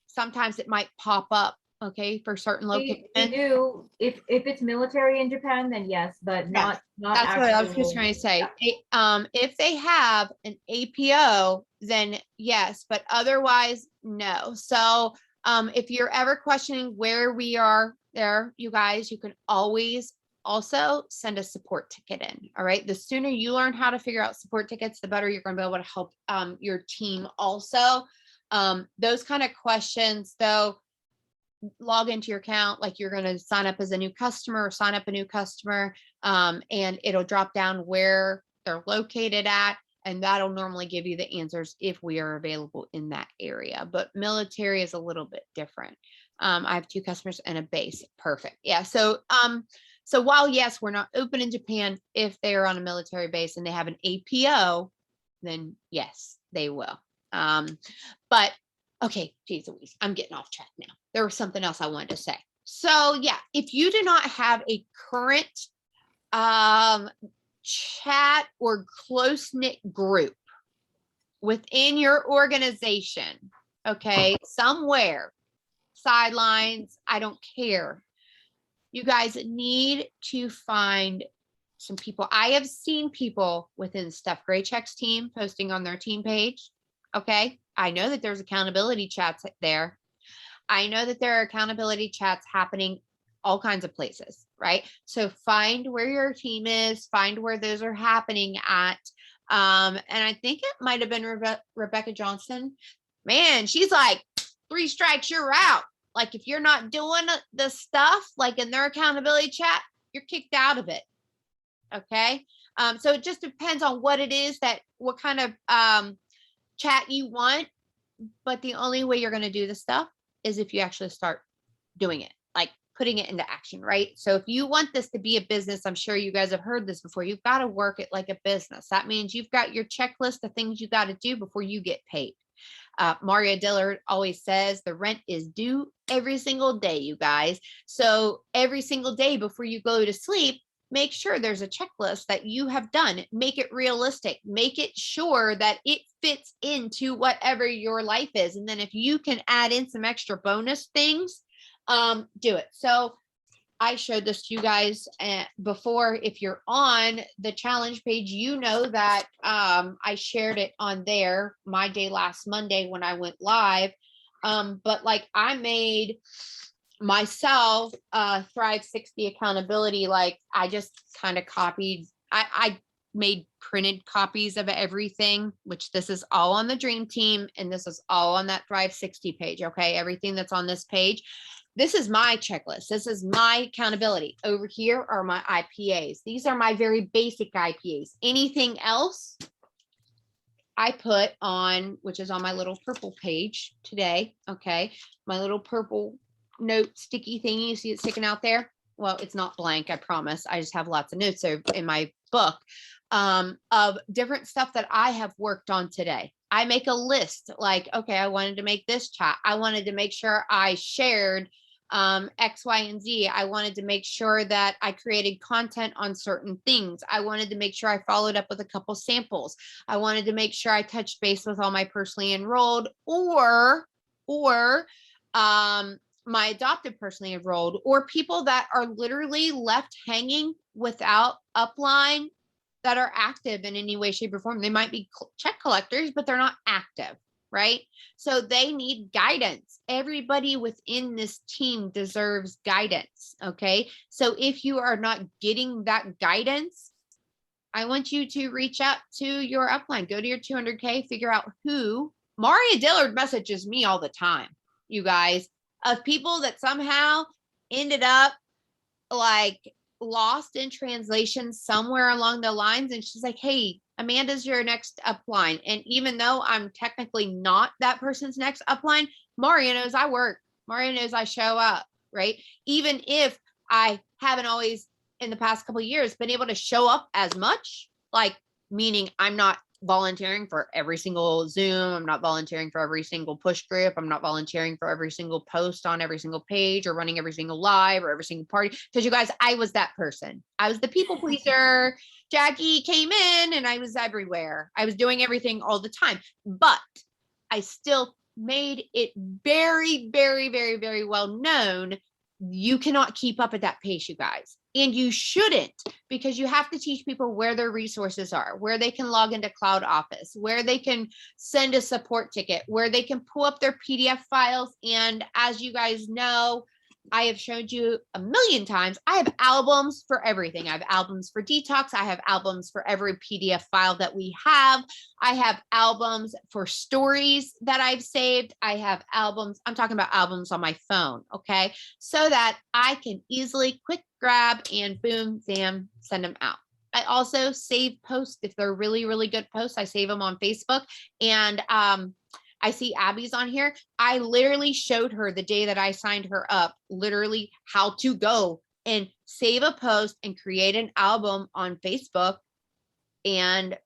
sometimes it might pop up. Okay, for certain locations. They do. If it's military in Japan, then yes, but not That's actual, what I was just trying to say. Yeah. If they have an APO, then yes, but otherwise, no. So if you're ever questioning where we are there, you guys, you can always also send a support ticket in. All right. The sooner you learn how to figure out support tickets, the better you're going to be able to help your team also. Those kind of questions, though, log into your account like you're going to sign up as a new customer or sign up a new customer, and it'll drop down where they're located at, and that'll normally give you the answers if we are available in that area. But military is a little bit different. I have 2 customers and a base. Perfect. Yeah. So while yes, we're not open in Japan, if they are on a military base and they have an APO, then yes, they will. But okay, geez Louise, I'm getting off track now. There was something else I wanted to say. So yeah, if you do not have a current chat or close-knit group within your organization, okay, somewhere, sidelines, I don't care. You guys need to find some people. I have seen people within Steph Graycheck's team posting on their team page. Okay. I know that there's accountability chats there. I know that there are accountability chats happening all kinds of places, right? So find where your team is, find where those are happening at. And I think it might have been Rebecca Johnson. Man, she's like, 3 strikes, you're out. Like if you're not doing the stuff like in their accountability chat, you're kicked out of it. Okay. So it just depends on what it is what kind of chat you want. But the only way you're going to do the stuff is if you actually start doing it, like putting it into action, right? So if you want this to be a business, I'm sure you guys have heard this before, you've got to work it like a business. That means you've got your checklist of things you got to do before you get paid. Maria Dillard always says the rent is due every single day, you guys. So every single day before you go to sleep, make sure there's a checklist that you have done. Make it realistic. Make it sure that it fits into whatever your life is. And then if you can add in some extra bonus things, do it. So I showed this to you guys before. If you're on the challenge page, you know that I shared it on there my day last Monday when I went live. But like I made myself Thrive 60 accountability. Like I just kind of copied, I made printed copies of everything, which this is all on the Dream Team. And this is all on that Thrive 60 page. Okay. Everything that's on this page. This is my checklist. This is my accountability. Over here are my IPAs. These are my very basic IPAs. Anything else I put on, which is on my little purple page today. Okay. My little purple note sticky thing. You see it sticking out there? Well, it's not blank, I promise. I just have lots of notes in my book of different stuff that I have worked on today. I make a list like, okay, I wanted to make this chat. I wanted to make sure I shared X, Y, and Z. I wanted to make sure that I created content on certain things. I wanted to make sure I followed up with a couple samples. I wanted to make sure I touched base with all my personally enrolled or my adopted personally enrolled, or people that are literally left hanging without upline that are active in any way, shape, or form. They might be check collectors, but they're not active, right? So they need guidance. Everybody within this team deserves guidance, okay? So if you are not getting that guidance, I want you to reach out to your upline. Go to your 200K, figure out who. Maria Dillard messages me all the time, you guys, of people that somehow ended up like lost in translation somewhere along the lines. And she's like, hey, Amanda's your next upline. And even though I'm technically not that person's next upline, Maria knows I work. Maria knows I show up, right? Even if I haven't always in the past couple of years been able to show up as much, like meaning I'm not volunteering for every single Zoom. I'm not volunteering for every single push group. I'm not volunteering for every single post on every single page or running every single live or every single party. Because you guys, I was that person. I was the people pleaser. Jackie came in and I was everywhere. I was doing everything all the time, but I still made it very, very, very, very well known. You cannot keep up at that pace, you guys. And you shouldn't, because you have to teach people where their resources are, where they can log into Cloud Office, where they can send a support ticket, where they can pull up their PDF files. And as you guys know, I have showed you a million times, I have albums for everything. I have albums for detox. I have albums for every PDF file that we have. I have albums for stories that I've saved. I have albums. I'm talking about albums on my phone. Okay. So that I can easily quick grab and boom, zam, send them out. I also save posts. If they're really, really good posts, I save them on Facebook. And, I see Abby's on here. I literally showed her the day that I signed her up, literally how to go and save a post and create an album on Facebook and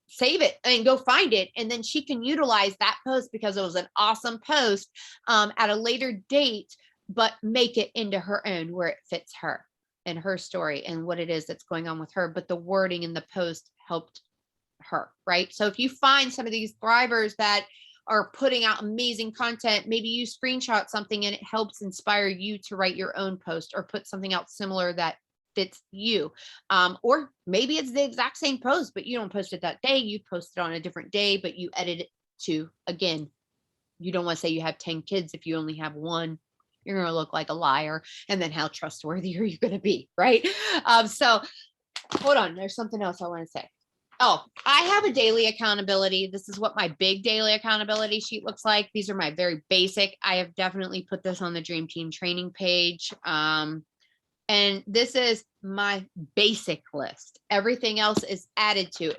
save it and go find it. And then she can utilize that post because it was an awesome post at a later date but make it into her own where it fits her and her story and what it is that's going on with her. But the wording in the post helped her, right? So if you find some of these thrivers that are putting out amazing content, maybe you screenshot something and it helps inspire you to write your own post or put something out similar that fits you. Or maybe it's the exact same post, but you don't post it that day. You post it on a different day, but you edit it to, again, you don't want to say you have 10 kids if you only have one. You're going to look like a liar. And then how trustworthy are you going to be? Right. So hold on. There's something else I want to say. Oh, I have a daily accountability. This is what my big daily accountability sheet looks like. These are my very basic. I have definitely put this on the Dream Team training page. And this is my basic list. Everything else is added to.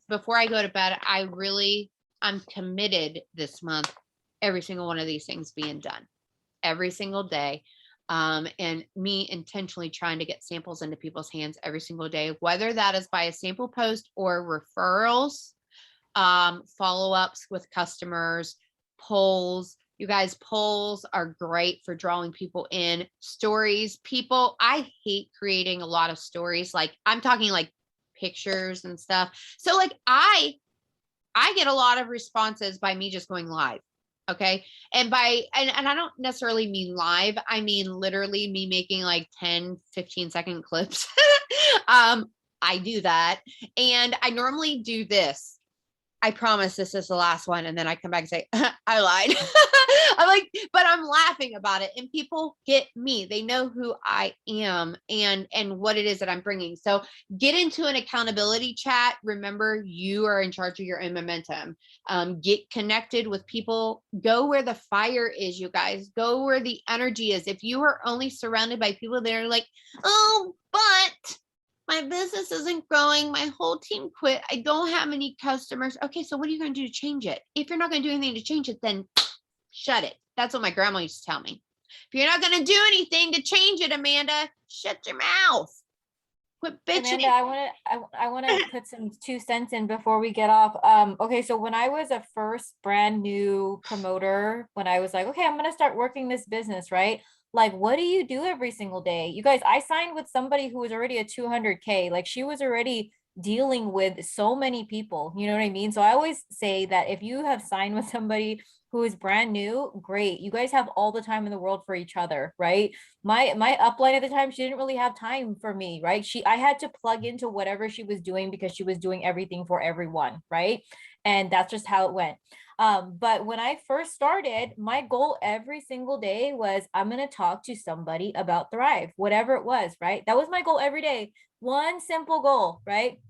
Before I go to bed, I'm committed this month, every single one of these things being done every single day. And me intentionally trying to get samples into people's hands every single day, whether that is by a sample post or referrals, follow-ups with customers, polls. You guys, polls are great for drawing people in. Stories, people, I hate creating a lot of stories. Like I'm talking like pictures and stuff. So like I get a lot of responses by me just going live. Okay. And and I don't necessarily mean live. I mean, literally me making like 10, 15-second clips. I do that. And I normally do this. I promise this is the last one. And then I come back and say, I lied. I'm like, but I'm laughing about it. And people get me. They know who I am and what it is that I'm bringing. So get into an accountability chat. Remember, you are in charge of your own momentum. Get connected with people. Go where the fire is, you guys. Go where the energy is. If you are only surrounded by people that are like, oh, but my business isn't growing. My whole team quit. I don't have any customers. Okay, so what are you going to do to change it? If you're not going to do anything to change it, then shut it. That's what my grandma used to tell me. If you're not going to do anything to change it, Amanda, shut your mouth. Quit bitching. Amanda, I want to put some 2 cents in before we get off. Okay, so when I was a first brand new promoter, when I was like, okay, I'm going to start working this business, right? Like, what do you do every single day? You guys, I signed with somebody who was already a 200K. Like, she was already dealing with so many people. You know what I mean? So I always say that if you have signed with somebody who is brand new, great. You guys have all the time in the world for each other, right? My upline at the time, she didn't really have time for me, right? I had to plug into whatever she was doing because she was doing everything for everyone, right? And that's just how it went. But when I first started, my goal every single day was I'm going to talk to somebody about Thrive, whatever it was, right? That was my goal every day. One simple goal, right?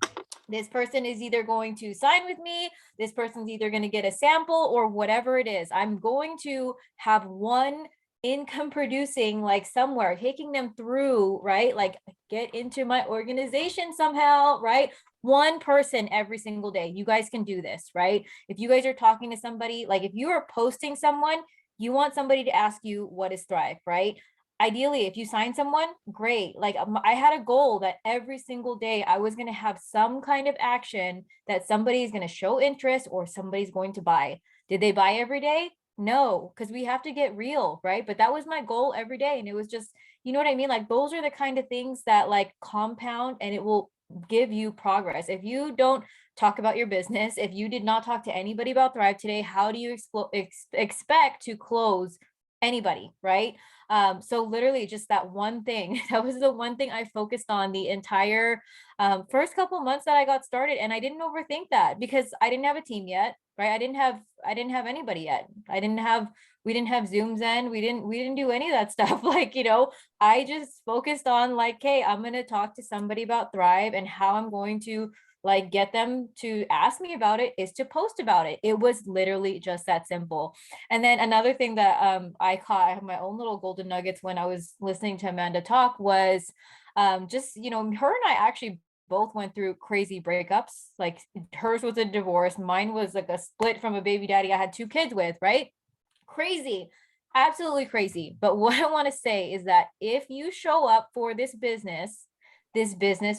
This person is either going to sign with me, this person's either going to get a sample or whatever it is. I'm going to have one income producing, like somewhere, taking them through, right? Like get into my organization somehow, right? One person every single day. You guys can do this, right? If you guys are talking to somebody, like if you are posting someone, you want somebody to ask you what is Thrive, right? Ideally, if you sign someone, great. Like I had a goal that every single day I was going to have some kind of action that somebody is going to show interest or somebody's going to buy. Did they buy every day? No, because we have to get real, right? But that was my goal every day. And it was just, you know what I mean? Like those are the kind of things that like compound and it will give you progress. If you don't talk about your business, if you did not talk to anybody about Thrive today, how do you expect to close anybody, right? So literally just that one thing, that was the one thing I focused on the entire first couple months that I got started. And I didn't overthink that because I didn't have a team yet, right? I didn't have anybody yet. We didn't have Zooms in. We didn't do any of that stuff. Like, you know, I just focused on like, hey, I'm going to talk to somebody about Thrive and how I'm going to like get them to ask me about it is to post about it. It was literally just that simple. And then another thing that I caught, I have my own little golden nuggets when I was listening to Amanda talk was just, you know, her and I actually both went through crazy breakups. Like hers was a divorce. Mine was like a split from a baby daddy I had 2 kids with, right? Crazy. Absolutely crazy. But what I want to say is that if you show up for this business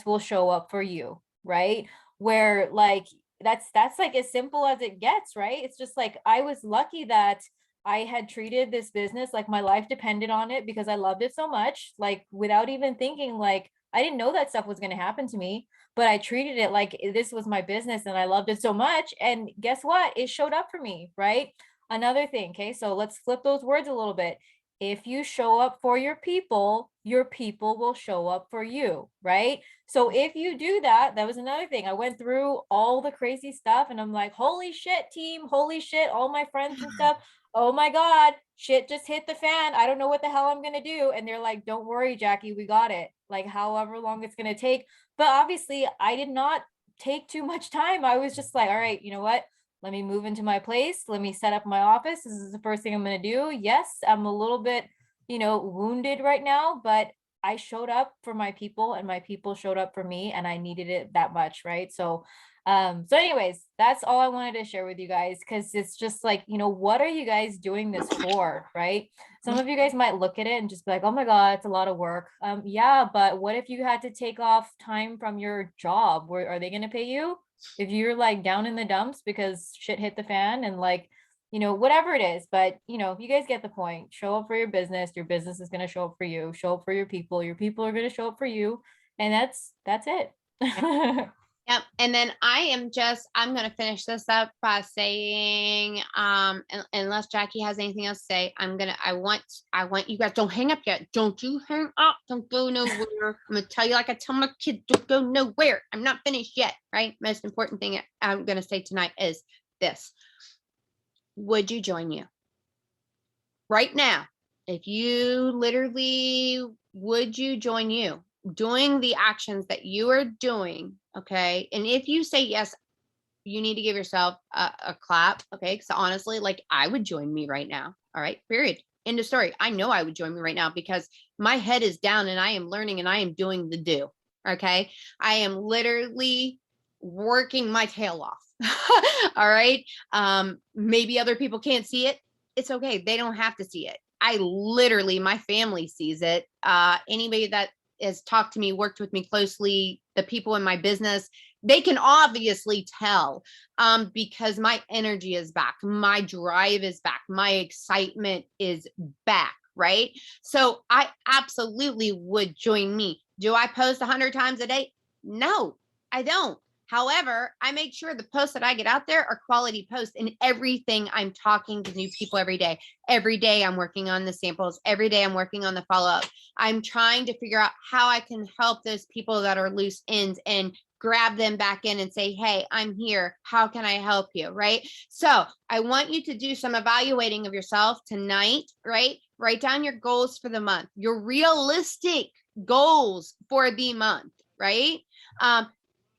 will show up for you, right? Where like that's like as simple as it gets, right? It's just like I was lucky that I had treated this business like my life depended on it because I loved it so much, like without even thinking, like I didn't know that stuff was going to happen to me, but I treated it like this was my business and I loved it so much. And guess what? It showed up for me, right? Another thing, okay? So let's flip those words a little bit. If you show up for your people will show up for you, right? So if you do that, that was another thing. I went through all the crazy stuff and I'm like, holy shit, team, holy shit, all my friends and stuff. Oh my God, shit just hit the fan. I don't know what the hell I'm going to do. And they're like, don't worry, Jackie, we got it. Like, however long it's going to take. But obviously, I did not take too much time. I was just like, all right, you know what? Let me move into my place. Let me set up my office. This is the first thing I'm going to do. Yes, I'm a little bit, wounded right now, but I showed up for my people and my people showed up for me and I needed it that much, right? So anyways, that's all I wanted to share with you guys because it's just like, what are you guys doing this for, right? Some of you guys might look at it and just be like, oh my God, it's a lot of work. Yeah, but what if you had to take off time from your job? Where are they going to pay you? If you're like down in the dumps because shit hit the fan and like, whatever it is, but you guys get the point. Show up for your business is going to show up for you. Show up for your people are going to show up for you. And that's it. Yep. And then I'm going to finish this up by saying, unless Jackie has anything else to say, I want you guys, don't hang up yet. Don't you hang up. Don't go nowhere. I'm going to tell you, like I tell my kids, don't go nowhere. I'm not finished yet. Right. Most important thing I'm going to say tonight is this. Would you join you right now? If you literally, would you join you doing the actions that you are doing? Okay. And if you say yes, you need to give yourself a clap. Okay. Because honestly, like I would join me right now. All right. Period. End of story. I know I would join me right now because my head is down and I am learning and I am doing the do. Okay. I am literally working my tail off. All right. Maybe other people can't see it. It's okay. They don't have to see it. I literally, my family sees it. Anybody that has talked to me, worked with me closely, the people in my business, they can obviously tell because my energy is back. My drive is back. My excitement is back. Right. So I absolutely would join me. Do I post 100 times a day? No, I don't. However, I make sure the posts that I get out there are quality posts in everything. I'm talking to new people every day. Every day I'm working on the samples. Every day I'm working on the follow-up. I'm trying to figure out how I can help those people that are loose ends and grab them back in and say, hey, I'm here. How can I help you? Right. So I want you to do some evaluating of yourself tonight, right? Write down your goals for the month, your realistic goals for the month, right?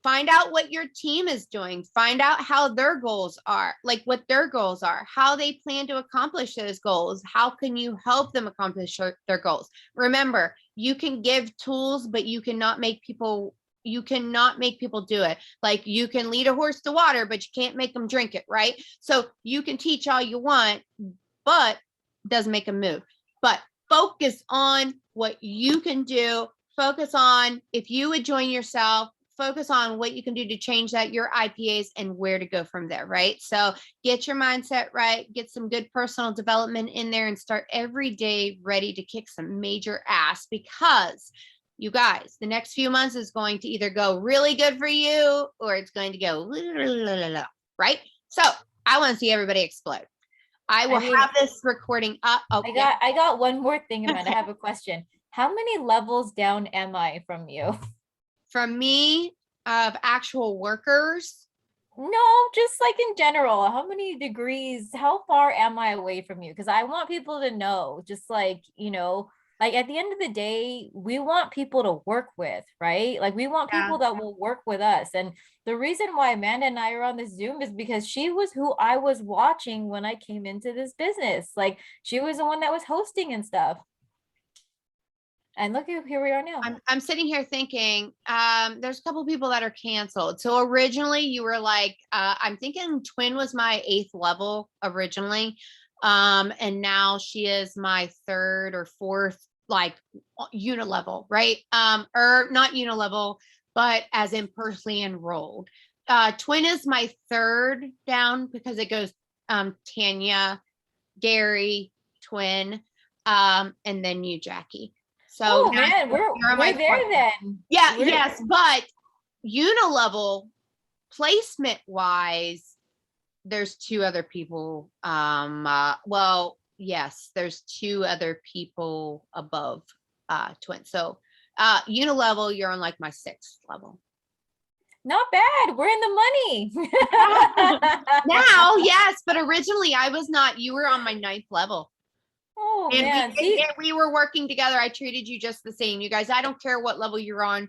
Find out what your team is doing. Find out how their goals are, like what their goals are, how they plan to accomplish those goals. How can you help them accomplish their goals? Remember, you can give tools, but you cannot make people do it. Like you can lead a horse to water, but you can't make them drink it, right? So you can teach all you want, but it doesn't make them move. But focus on what you can do. Focus on if you would join yourself. Focus on what you can do to change that, your IPAs, and where to go from there, right? So get your mindset right, get some good personal development in there, and start every day ready to kick some major ass because you guys, the next few months is going to either go really good for you or it's going to go right? So I want to see everybody explode. I will have this recording up. Oh, I got one more thing, Amanda. Okay. I have a question. How many levels down am I from you? From me, of actual workers. No, just like in general, how many degrees, how far am I away from you? Because I want people to know, just like, like at the end of the day, we want people to work with, right? Like we want people that will work with us. And the reason why Amanda and I are on this Zoom is because she was who I was watching when I came into this business. Like she was the one that was hosting and stuff. And look, here we are now. I'm sitting here thinking, there's a couple people that are canceled. So originally you were like, I'm thinking Twin was my 8th level originally. And now she is my 3rd or 4th, like unilevel, right? Or not unilevel, but as in personally enrolled. Twin is my 3rd down because it goes Tanya, Gary, twin, and then you, Jackie. So Oh now man, you're we're my there fourth. then. Yeah, We're- yes, but unilevel placement wise, there's two other people. Well, yes, there's two other people above twin. So unilevel, you're on like my sixth level. Not bad. We're in the money. Now, yes, but originally I was not. You were on my ninth level. Oh And man, see, we were working together. I treated you just the same. You guys, I don't care what level you're on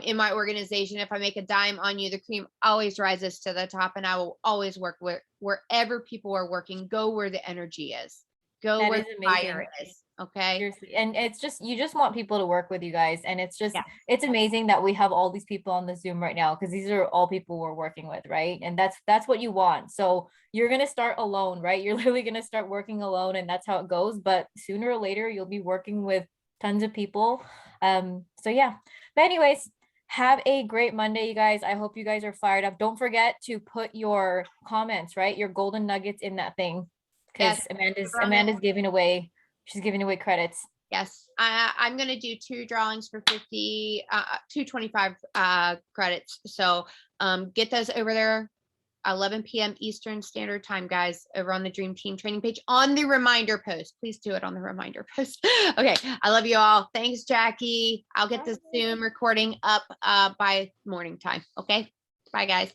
in my organization. If I make a dime on you, the cream always rises to the top, and I will always work wherever people are working. Go where the energy is. Go that where is the amazing. fire is. Okay. Seriously. And it's just, you just want people to work with you guys. And it's just, Yeah. it's amazing that we have all these people on the Zoom right now, because these are all people we're working with, right? And that's what you want. So you're going to start alone, right? You're literally going to start working alone, and that's how it goes. But sooner or later, you'll be working with tons of people. So yeah. But anyways, have a great Monday, you guys. I hope you guys are fired up. Don't forget to put your comments, right? Your golden nuggets in that thing, because Yes. Amanda's giving away, she's giving away credits. Yes, I'm going to do 2 drawings for 50, 225 credits. So get those over there, 11 p.m. Eastern Standard Time, guys, over on the Dream Team training page on the reminder post. Please do it on the reminder post. Okay, I love you all. Thanks, Jackie. I'll get this Zoom recording up by morning time. Okay, bye, guys.